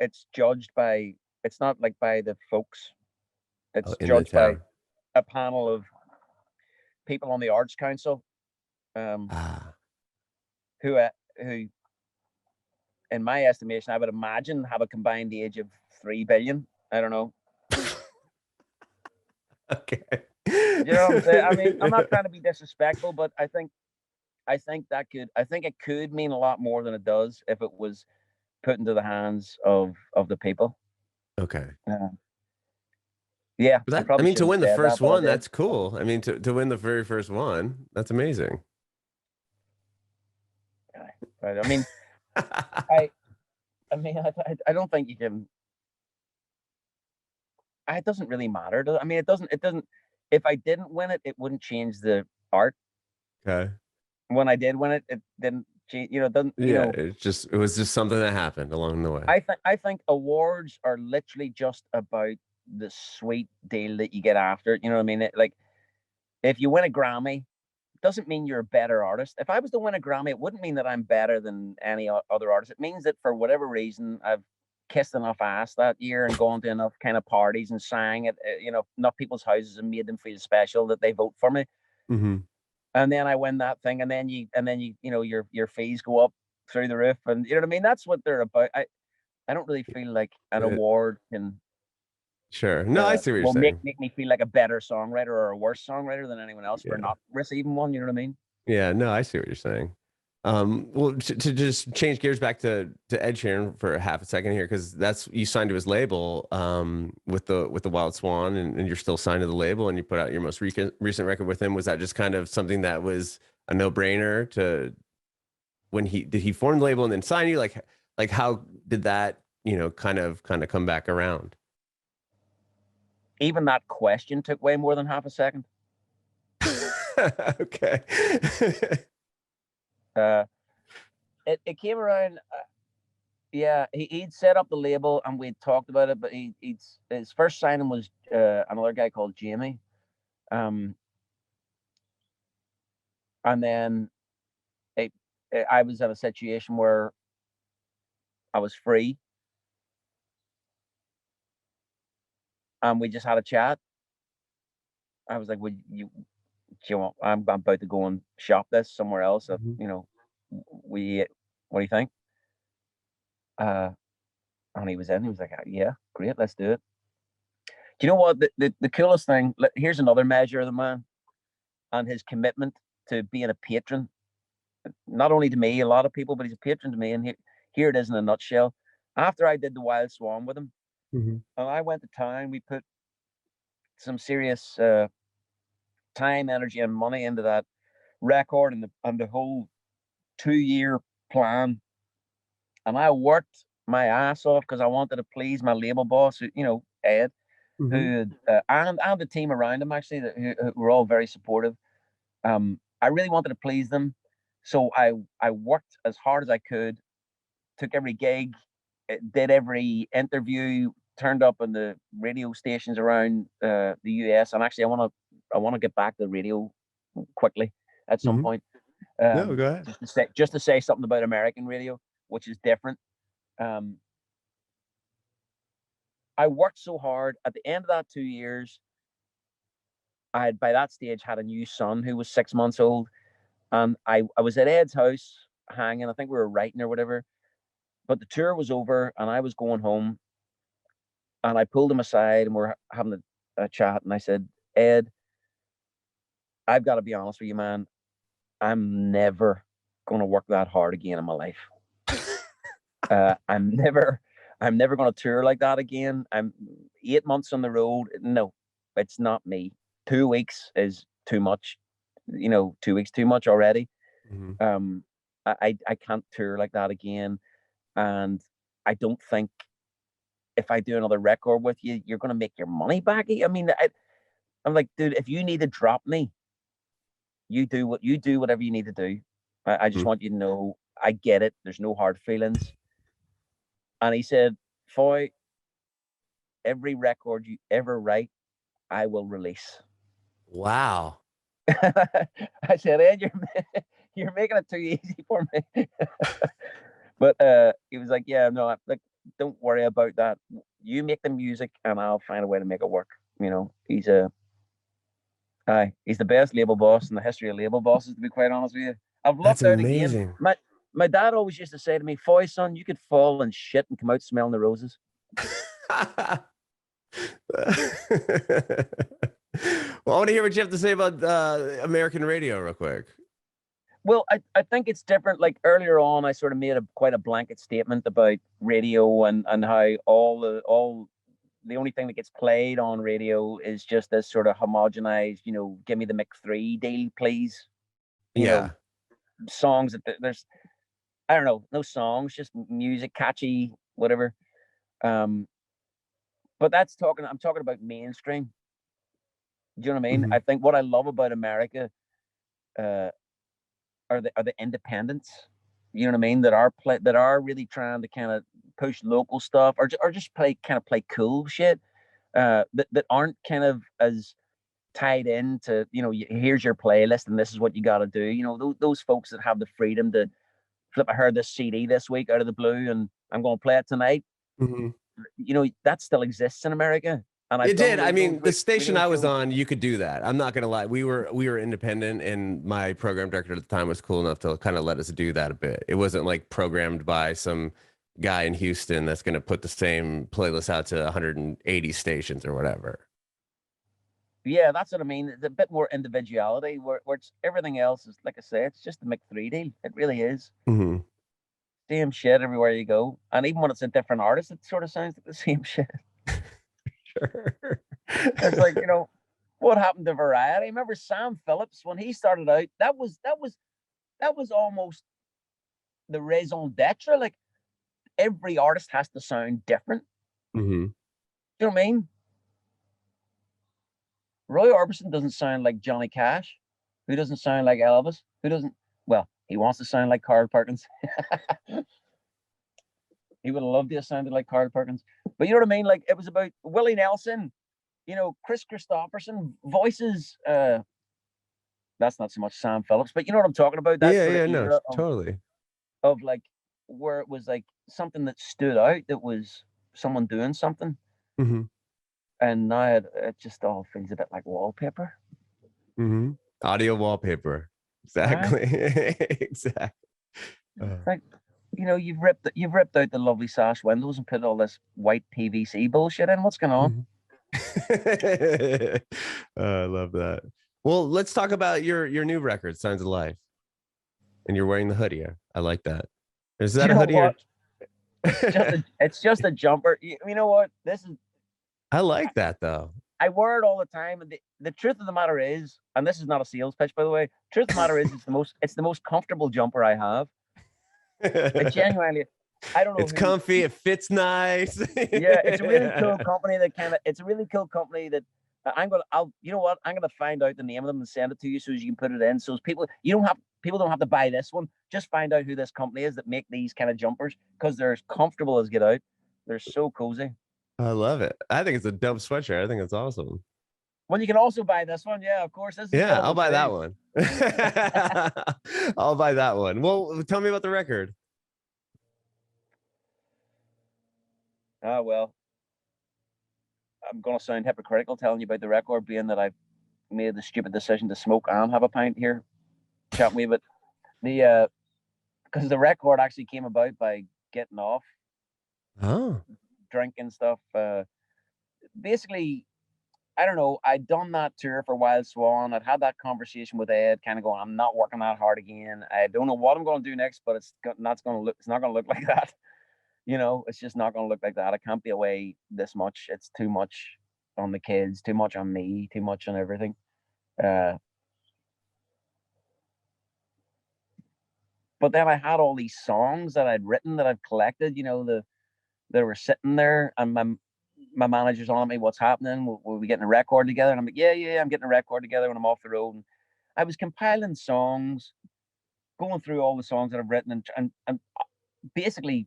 it's judged by it's not like by the folks. Oh, It's in the judged by town. a panel of people on the Arts Council, um, Ah, who, in my estimation, I would imagine have a combined age of 3 billion. I don't know. okay. You know what I'm saying? I mean, I'm not trying to be disrespectful, but I think it could mean a lot more than it does if it was put into the hands of the people. Okay. Uh, yeah, But I I probably mean, to shouldn't win have the said that, first but I one, did. that's cool. I mean, to win the very first one, that's amazing. Right. I, I mean, I don't think you can. It doesn't really matter. I mean, it doesn't. It doesn't. If I didn't win it, it wouldn't change the art. Okay. When I did win it, it didn't change. You know, it doesn't. You Yeah, know, it was just something that happened along the way. I think awards are literally just about the sweet deal that you get after it. You know what I mean? Like if you win a Grammy, doesn't mean you're a better artist. If I was to win a Grammy, it wouldn't mean that I'm better than any other artist. It means that for whatever reason, I've kissed enough ass that year and gone to enough kind of parties and sang at enough people's houses and made them feel special that they vote for me. Hmm. And then I win that thing, and then your fees go up through the roof, and you know what I mean. That's what they're about. I don't really feel like an award can Sure. No, I see what you're will make saying. make me feel like a better songwriter or a worse songwriter than anyone else for Yeah. not receiving one. You know what I mean? Yeah, no, I see what you're saying. Well, to just change gears back to Ed Sheeran for half a second here, because that's you signed to his label with the Wild Swan, and you're still signed to the label, and you put out your most recent record with him. Was that just kind of something that was a no brainer to when he form the label and then sign you? Like how did that kind of come back around? Even that question took way more than half a second. Okay. Uh, it came around. Yeah, he'd set up the label and we'd talked about it, but his first signing was another guy called Jamie, um, and then it, I was in a situation where I was free, and we just had a chat. I was like, "Would you? Do you want? I'm about to go and shop this somewhere else. Mhm. We what do you think?" Uh, and he was in. He was like, "Yeah, great, let's do it." Do you know what the coolest thing? Here's another measure of the man and his commitment to being a patron, not only to me, a lot of people, but he's a patron to me. And here it is in a nutshell. After I did the Wild Swan with him, Mhm. and I went to town, we put some serious time, energy, and money into that record and the whole 2 year plan. And I worked my ass off because I wanted to please my label boss, Ed, Mhm. who and the team around him actually, who were all very supportive. I really wanted to please them, so I worked as hard as I could, took every gig, did every interview, turned up on the radio stations around the US. And actually, I want to get back to the radio quickly at some Mhm. point, No, go ahead. just to say something about American radio, which is different. Um, I worked so hard. At the end of that 2 years, I had by that stage had a new son who was 6 months old, and I was at Ed's house hanging. I think we were writing or whatever, but the tour was over and I was going home. And I pulled him aside and we're having a chat. And I said, Ed, I've got to be honest with you, man. I'm never going to work that hard again in my life. Uh, I'm never, I'm never going to tour like that again. I'm 8 months on the road. No, it's not me. 2 weeks is too much. 2 weeks too much already. Mhm. I can't tour like that again, and I don't think if I do another record with you, you're gonna make your money back. I mean, I'm like, dude, if you need to drop me, you do whatever you need to do. I just Mhm. want you to know I get it. There's no hard feelings. And he said, Foy, every record you ever write, I will release. Wow. I said, Ed, you're making it too easy for me. But he was like, yeah, no, like, don't worry about that. You make the music, and I'll find a way to make it work. He's he's the best label boss in the history of label bosses. To be quite honest with you, I've That's lucked out again. amazing. My dad always used to say to me, "Foy, son, you could fall and shit and come out smelling the roses." Well, I want to hear what you have to say about American radio real quick. Well, I think it's different. Like earlier on, I sort of made quite a blanket statement about radio and how all the only thing that gets played on radio is just this sort of homogenized, give me the Mick 3 deal, please. Yeah. Songs that there's, I don't know, no songs, just music, catchy, whatever. But I'm talking about mainstream. Do you know what I mean? Mhm. I think what I love about America uh, are the independents. You know what I mean? That are really trying to kind of push local stuff, or just play cool shit. That aren't kind of as tied into, here's your playlist and this is what you got to do. Those folks that have the freedom to flip. I heard this CD this week out of the blue, and I'm going to play it tonight. Mhm. That still exists in America, and I've It done did. I those mean, the station radio I was shows. on, you could do that. I'm not gonna lie. We were independent, and my program director at the time was cool enough to kind of let us do that a bit. It wasn't like programmed by some guy in Houston that's gonna put the same playlist out to 180 stations or whatever. Yeah, that's what I mean. It's a bit more individuality, where it's everything else is, like I say, it's just the Mick 3 deal. It really is. Mhm. Same shit everywhere you go. And even when it's a different artist, it sort of sounds like the same shit. Sure. It's like, what happened to variety? Remember Sam Phillips when he started out? That was almost the raison d'etre. Like every artist has to sound different. Mhm. You know what I mean? Roy Orbison doesn't sound like Johnny Cash, who doesn't sound like Elvis, who doesn't. Well, he wants to sound like Carl Perkins. He would have loved to have sounded like Carl Perkins. But you know what I mean? Like it was about Willie Nelson, Chris Christopherson, voices. That's not so much Sam Phillips, but you know what I'm talking about? That Yeah, sort of yeah, no, era totally. of like where it was like something that stood out, that was someone doing something. Mhm. And now it just all feels a bit like wallpaper. Mhm. Audio wallpaper. Right? Exactly. Exactly. It's like, you've ripped out the lovely sash windows and put all this white PVC bullshit in. What's going on? Mhm. I love that. Well, let's talk about your new record, Signs of Life. And you're wearing the hoodie. I like that. Is Do you that a know hoodie or what? It's just a jumper. You know what? I like that though. I wear it all the time. And the truth of the matter is, and this is not a sales pitch, by the way. Truth of the matter is, it's the most comfortable jumper I have. It genuinely, I don't know It's who. comfy, it fits nice. Yeah, it's a really cool company it's a really cool company that you know what? I'm gonna find out the name of them and send it to you so as you can put it in. So as people don't have to buy this one. Just find out who this company is that make these kind of jumpers, because they're as comfortable as get out. They're so cozy. I love it. I think it's a dope sweatshirt. I think it's awesome. Well, you can also buy this one. Yeah, of course, this is Yeah, I'll available buy that too. one. I'll buy that one. Well, tell me about the record. Ah, well, I'm gonna sound hypocritical telling you about the record, being that I've made the stupid decision to smoke and have a pint here. Chat me, but the because the record actually came about by getting off Oh. drinking stuff. Basically, I don't know. I'd done that tour for Wild Swan. I'd had that conversation with Ed, kind of going, "I'm not working that hard again. I don't know what I'm going to do next, but it's not going to look. It's not going to look like that. It's just not going to look like that. I can't be away this much. It's too much on the kids, too much on me, too much on everything." Uh, but then I had all these songs that I'd written that I'd collected, they were sitting there, and my manager's on me, what's happening? Will we getting a record together? And I'm like, yeah, I'm getting a record together when I'm off the road. And I was compiling songs, going through all the songs that I've written, and basically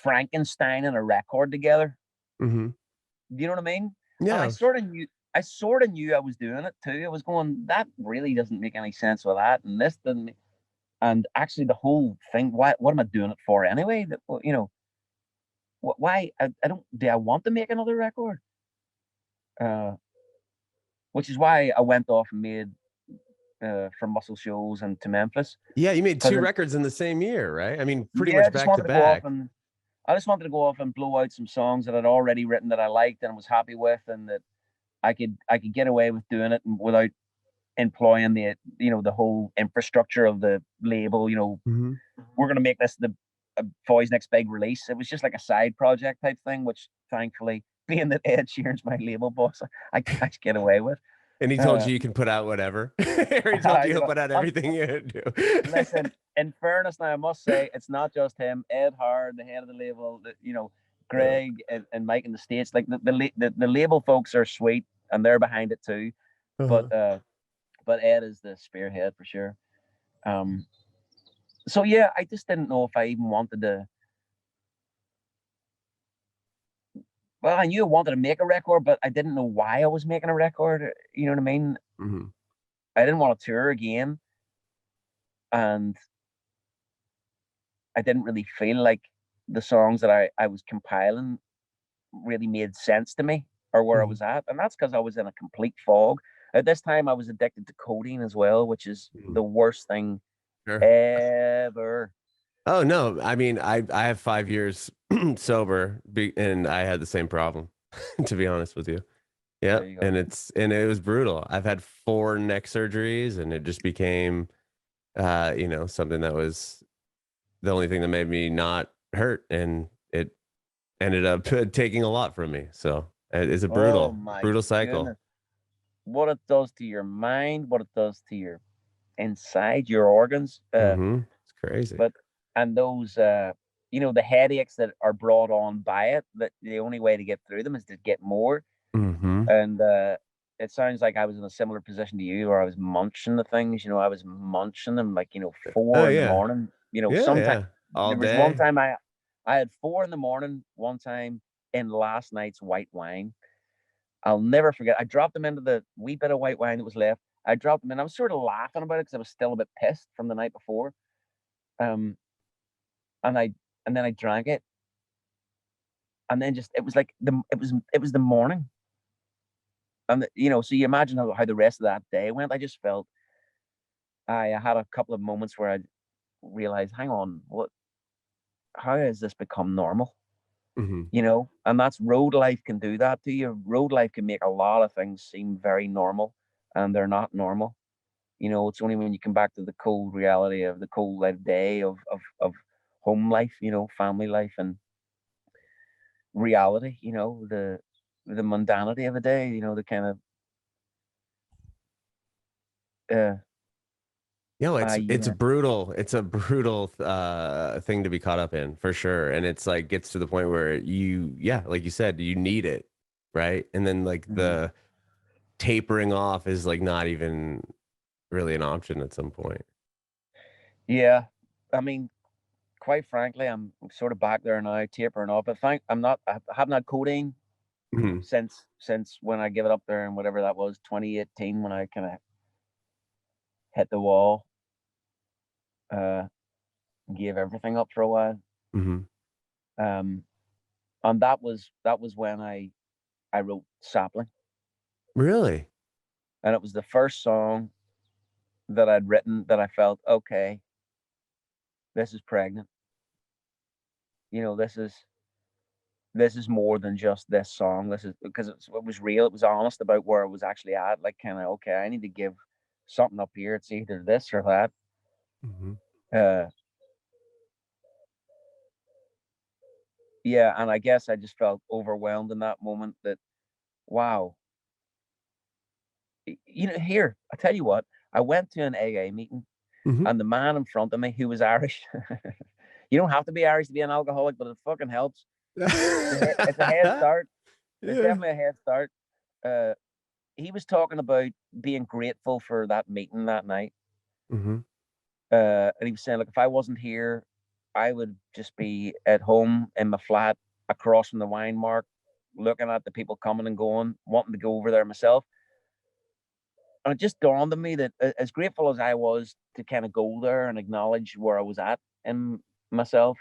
Frankenstein and a record together. Mm-hmm. Do you know what I mean? And Yeah. I sort of knew I was doing it too. I was going, that really doesn't make any sense with that, and this didn't. And actually, the whole thing, what am I doing it for anyway? That, why? I don't. Do I want to make another record? Uh, which is why I went off and made from Muscle Shoals and to Memphis. Yeah, you made Because 2 records in the same year, right? I mean, pretty yeah, much back to back. I just wanted to go off and blow out some songs that I'd already written that I liked and was happy with, and that I could get away with doing it and without employing the whole infrastructure of the label. Mm-hmm. We're gonna make this the Foy's next big release. It was just like a side project type thing, which thankfully, being that Ed Sheeran's my label boss, I can't get away with. And he told you can put out whatever. Or he told you he'll put out everything you do. Listen, in fairness, now I must say it's not just him. Ed Howard, the head of the label, Greg and Mike in the States, like the label folks are sweet and they're behind it too. Uh-huh. But Ed is the spearhead for sure. So yeah, I just didn't know if I even wanted to. Well, I knew I wanted to make a record, but I didn't know why I was making a record. You know what I mean? Mm-hmm. I didn't want to tour again, and I didn't really feel like the songs that I was compiling really made sense to me or where I Mm-hmm. was at. And that's because I was in a complete fog. At this time, I was addicted to codeine as well, which is Mm-hmm. the worst thing Sure. ever. Oh no, I mean, I have 5 years sober, and I had the same problem, to be honest with you. Yeah, There you go. and it was brutal. I've had 4 neck surgeries, and it just became, something that was the only thing that made me not hurt, and it ended up taking a lot from me. So it's a Oh brutal, my brutal cycle. goodness. What it does to your mind, what it does to your inside, your organs. Mm-hmm. It's crazy. But and those the headaches that are brought on by it, that the only way to get through them is to get more. Mm-hmm. And it sounds like I was in a similar position to you, where I was munching the things. I was munching them like Oh 4 in the yeah, morning. yeah, Sometime yeah, all there was one day. time I had 4 in the morning one time in last night's white wine. I'll never forget. I dropped them into the wee bit of white wine that was left. I dropped them in. I was sort of laughing about it because I was still a bit pissed from the night before. Um, and I and then I drank it, and then just it was like it was the morning, and so you imagine how the rest of that day went. I just felt I had a couple of moments where I realized, hang on, how has this become normal? Mm-hmm. And that's road life can do that to you. Road life can make a lot of things seem very normal, and they're not normal. It's only when you come back to the cold reality of the cold light day of home life, family life and reality, the mundanity of a day, the kind of uh No, I it's brutal. It's a brutal thing to be caught up in for sure. And it's like gets to the point where yeah, like you said, you need it, right? And then like Mhm. the tapering off is like not even really an option at some point. Yeah. I mean, quite frankly, I'm sort of back there now, tapering off. I haven't had codeine Mhm. since when I gave it up there and whatever that was, 2018, when I kind of hit the wall, uh, gave everything up for a while. Mhm. Um, and that was when I wrote Sapling, Really? and it was the first song that I'd written that I felt, okay, this is pregnant. This is more than just this song. This is because it was real. It was honest about where I was actually at. Like, kind of, okay, I need to give something up here. It's either this or that. Mhm. Uh, yeah, and I guess I just felt overwhelmed in that moment. That wow, here I tell you what. I went to an AA meeting, Mhm. And the man in front of me, who was Irish, you don't have to be Irish to be an alcoholic, but it fucking helps. It's a head start. It's Yeah. definitely a head start. Uh, he was talking about being grateful for that meeting that night. Mhm. And he was saying, like, if I wasn't here, I would just be at home in my flat across from the wine mark, looking at the people coming and going, wanting to go over there myself. And it just dawned on me that as grateful as I was to kind of go there and acknowledge where I was at in myself,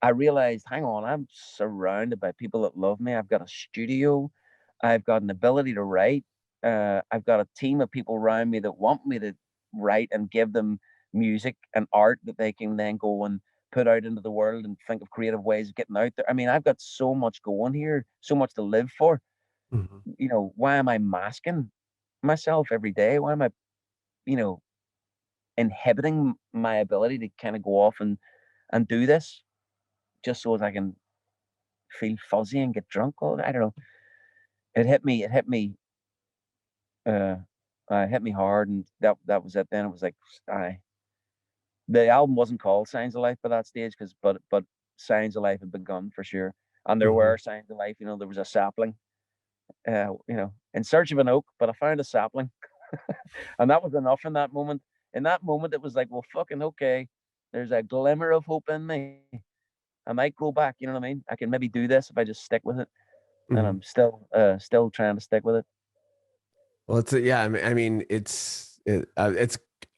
I realized, hang on, I'm surrounded by people that love me. I've got a studio. I've got an ability to write. I've got a team of people around me that want me to write and give them music and art that they can then go and put out into the world and think of creative ways of getting out there. I mean, I've got so much going here, so much to live for. Mhm. Why am I masking myself every day? Why am I, you know, inhibiting my ability to kind of go off and do this just so as I can feel fuzzy and get drunk all I don't know. It hit me. Uh, it hit me hard, and that was it. Then it was like, I the album wasn't called Signs of Life by that stage, because but Signs of Life had begun for sure, and there were Mhm. signs of life. There was a sapling, in search of an oak, but I found a sapling, and that was enough in that moment. In that moment, it was like, well, fucking okay. There's a glimmer of hope in me. I might grow back. You know what I mean? I can maybe do this if I just stick with it, and Mhm. I'm still trying to stick with it. Well, yeah. I mean, it's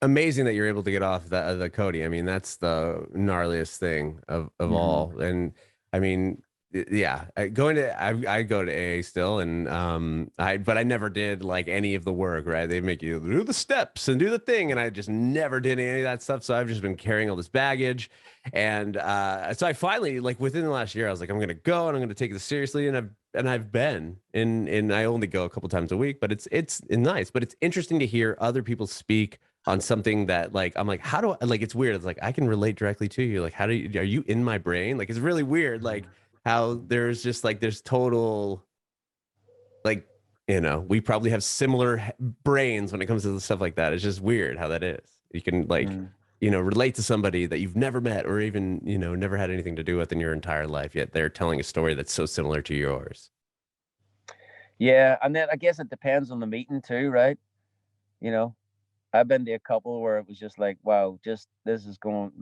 amazing that you're able to get off the Cody. I mean, that's the gnarliest thing of Mhm. all. And I mean, yeah, I go to AA still, and but I never did like any of the work. Right? They make you do the steps and do the thing, and I just never did any of that stuff. So I've just been carrying all this baggage. And so I finally, like within the last year, I was like, I'm gonna go and I'm gonna take this seriously. And I've been and I only go a couple times a week, but it's nice. But it's interesting to hear other people speak on something that like I'm like, how do I like it's weird. It's like I can relate directly to you. Like, how do you are you in my brain? Like it's really weird, like how there's just like there's total like we probably have similar brains when it comes to the stuff like that. It's just weird how that is. You can like Mm. relate to somebody that you've never met or even never had anything to do with in your entire life, yet they're telling a story that's so similar to yours. Yeah, and then I guess it depends on the meeting too, right? You know, I've been to a couple where it was just like, wow, just this is going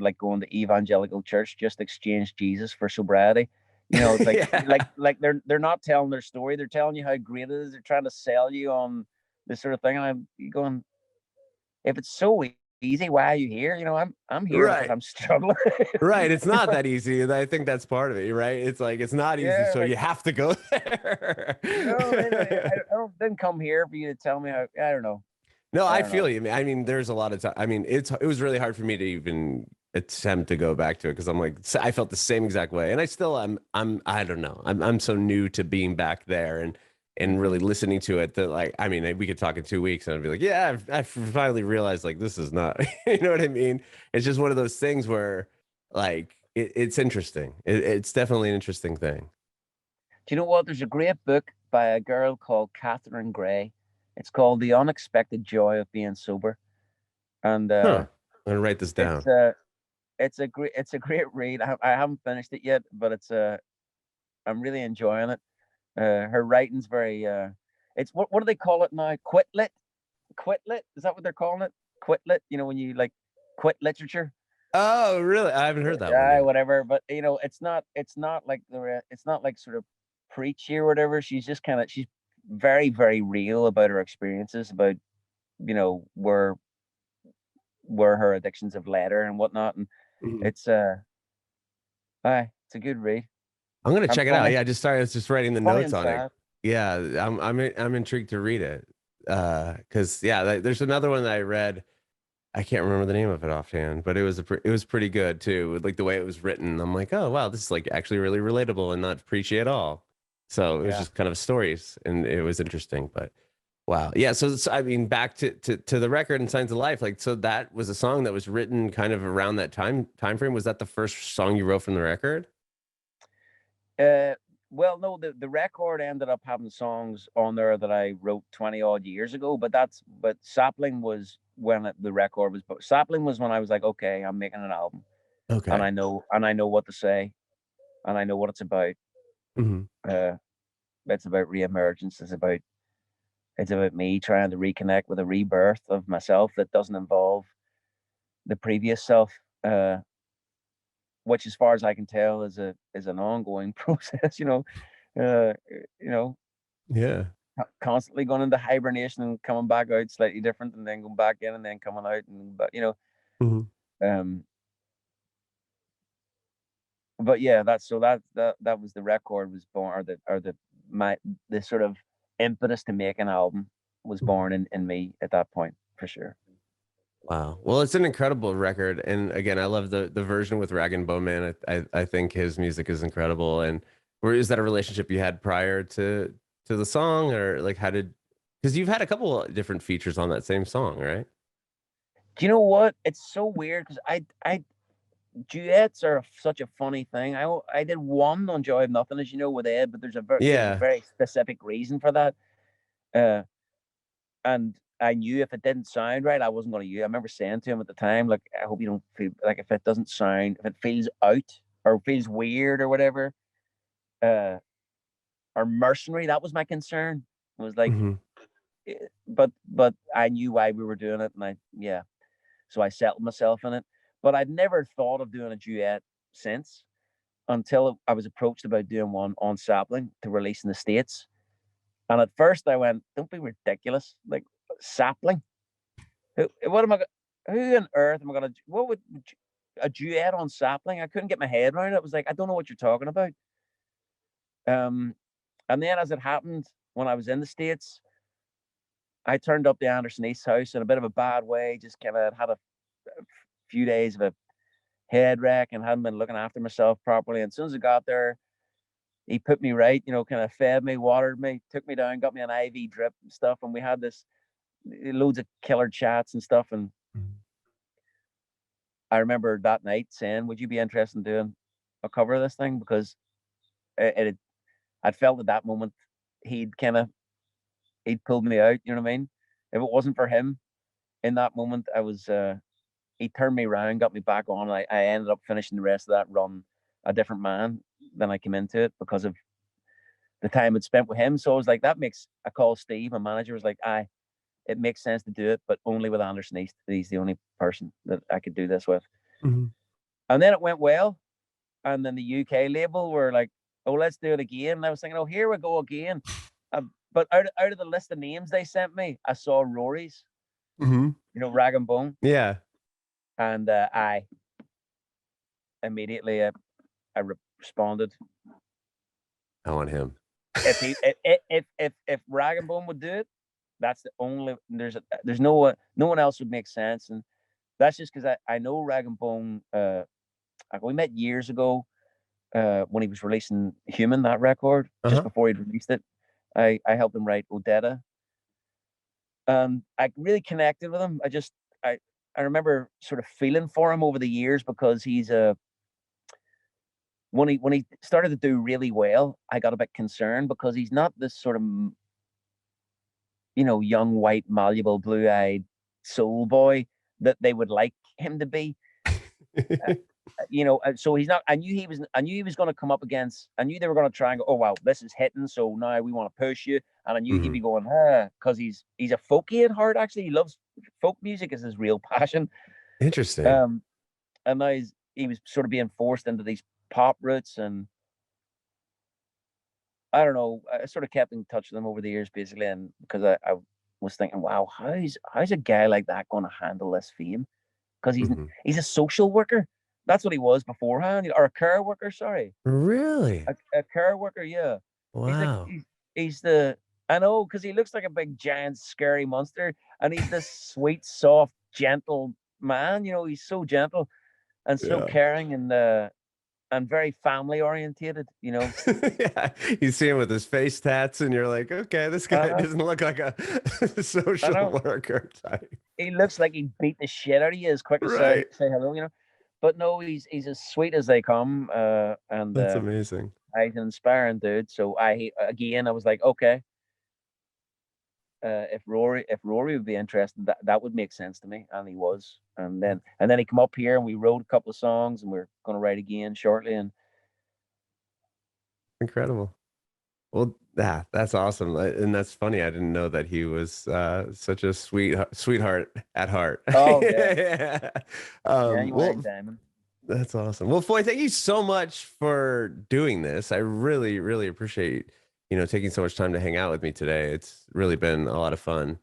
to evangelical church, just exchange Jesus for sobriety. It's like Yeah. they're not telling their story, they're telling you how great it is. They're trying to sell you on this sort of thing. And I'm going, if it's so easy, why are you here? I'm here because Right. I'm struggling. Right. It's not that easy. And I think that's part of it, right? It's like it's not easy, Yeah, so like, you have to go there. man, didn't come here for you to tell me how. I don't know. No, I I don't feel know. you. I mean, there's a lot of time. I mean, it was really hard for me to even attempt to go back to it because I'm like I felt the same exact way, and I still I don't know. I'm so new to being back there and really Hmm. listening to it that like I mean we could talk in 2 weeks and I'd be like yeah I've finally realized like this is not you know what I mean. It's just one of those things where like it's interesting. It's definitely an interesting thing. Do you know what? There's a great book by a girl called Catherine Gray. It's called The Unexpected Joy of Being Sober, and Huh? I'm gonna write this it's down. a it's a great read. I haven't finished it yet, but I'm really enjoying it. Her writing's very it's what do they call it now? Quitlit, quitlit. Is that what they're calling it? Quitlit. When you like quit literature. Oh, really? I haven't heard that one yet. Whatever. But it's not like it's not like sort of preachy or whatever. She's very, very real about her experiences, about where her addictions have led her and whatnot. And Mhm. it's it's a good read. I'm gonna I'm check it out. funny, Yeah, I just started. I was just writing the funny notes and on it. sad. Yeah, I'm intrigued to read it. Because yeah, there's another one that I read. I can't remember the name of it offhand, but it was pretty good too. Like the way it was written, I'm like, oh wow, this is like actually really relatable and not preachy at all. So it was Yeah. just kind of stories, and it was interesting. But wow, yeah. So I mean, back to the record and Signs of Life. Like, so that was a song that was written kind of around that time frame. Was that the first song you wrote from the record? Uh, Well, no, the record ended up having songs on there that I wrote 20 odd years ago, but Sapling was when the record was. Sapling was when I was like, okay, I'm making an album, Okay. and I know what to say, and I know what it's about. Hmm. Uh, it's about reemergence. It's about me trying to reconnect with a rebirth of myself that doesn't involve the previous self. Which, as far as I can tell, is an ongoing process. Uh, you know, Yeah. constantly going into hibernation and coming back out slightly different, and then going back in and then coming out, and Hmm. um, but yeah, that was the record was born, or the sort of impetus to make an album was born in me at that point for sure. Wow. Well, it's an incredible record, and again, I love the version with Rag and Bone Man. I think his music is incredible. And where is that a relationship you had prior to the song, or like how did? Because you've had a couple of different features on that same song, right? Do you know what? It's so weird because I duets are such a funny thing. I did one on Joy of Nothing, as you know, with Ed, but there's a Yeah. very specific reason for that. Uh, and I knew if it didn't sound right, I wasn't going to use it. I remember saying to him at the time, like, I hope you don't feel like if it doesn't sound, if it feels out or feels weird or whatever, uh, or mercenary. That was my concern. It was like, Hmm. but I knew why we were doing it, and yeah, so I settled myself in it. But I'd never thought of doing a duet since until I was approached about doing one on Sapling to release in the States. And at first I went, don't be ridiculous. Like, Sapling? What am I? Who on earth am I gonna? What would a duet on Sapling? I couldn't get my head around it. I was like, I don't know what you're talking about. Um, and then as it happened, when I was in the States, I turned up to Anderson East's house in a bit of a bad way. Just kind of had a few days of a head wreck and hadn't been looking after myself properly. And as soon as I got there, he put me right, kind of fed me, watered me, took me down, got me an IV drip and stuff. And we had this loads of killer chats and stuff. And I remember that night saying, would you be interested in doing a cover of this thing? Because I'd felt at that moment he'd kind of he'd pulled me out. You know what I mean? If it wasn't for him in that moment, he turned me around, got me back on. I ended up finishing the rest of that run a different man than I came into it because of the time I'd spent with him. So I was like, that makes. I called Steve, my manager, was like, it makes sense to do it, but only with Anderson East. He's the only person that I could do this with. Hmm. And then it went well. And then the UK label were like, oh, let's do it again. And I was thinking, oh, here we go again. But out of the list of names they sent me, I saw Rory's, Hmm. Rag and Bone. Yeah. And I immediately I responded. I want him. If Rag and Bone would do it, that's the only there's no one else would make sense. And that's just because I know Rag and Bone. We met years ago when he was releasing Human, that record, just Uh-huh. before he'd released it. I helped him write Odetta. I really connected with him. I I remember sort of feeling for him over the years because he's a when he started to do really well, I got a bit concerned because he's not this sort of young, white, malleable, blue-eyed soul boy that they would like him to be. So he's not. I knew he was going to come up against. I knew they were going to try and go, oh wow, this is hitting. So now we want to push you. And I knew he'd Hmm. be going, because he's a folky at heart. Actually, he loves folk music is his real passion. Interesting. Um, and now he was sort of being forced into these pop roots, and I don't know. I sort of kept in touch with him over the years, basically, and because I was thinking, wow, how's a guy like that going to handle this fame? Because Hmm. he's a social worker. That's what he was beforehand, or a care worker. Sorry, Really? a care worker. Yeah, he's like Wow. he's the I know because he looks like a big giant scary monster, and he's this sweet, soft, gentle man. He's so gentle and so Yeah. caring and very family orientated. Yeah. You see him with his face tats, and you're like, okay, this guy Uh, doesn't look like a I social know worker type. he looks like he'd beat the shit out of you as quick as Right. say hello. But no, he's as sweet as they come. And That's amazing. He's an inspiring dude. So I was like, okay, if Rory would be interested, that would make sense to me, and he was. And then he come up here, and we wrote a couple of songs, and we're going to write again shortly. And Incredible. Well, that's awesome, and that's funny. I didn't know that he was such a sweetheart at heart. oh yeah, Yeah. genuine Well, diamond. that's awesome. Well, Foy, thank you so much for doing this. I really, really appreciate taking so much time to hang out with me today. It's really been a lot of fun.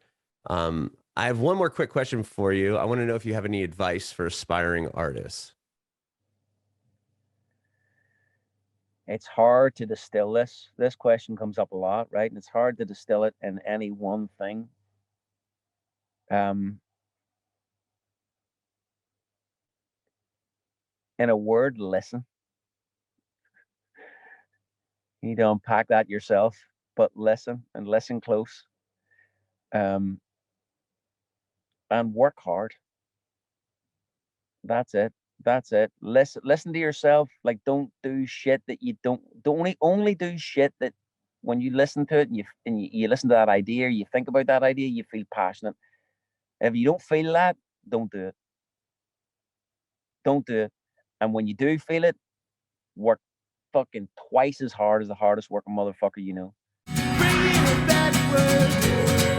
I have one more quick question for you. I want to know if you have any advice for aspiring artists. It's hard to distill this. This question comes up a lot, right? And it's hard to distill it in any one thing. In a word, listen. You need to unpack that yourself, but listen, and listen close. And work hard. That's it. That's it. Listen to yourself. Like, don't do shit that you don't only do shit that when you listen to it, and you listen to that idea, or you think about that idea, you feel passionate. If you don't feel that, don't do it. Don't do it. And when you do feel it, work fucking twice as hard as the hardest working motherfucker you know. Bringing it backward.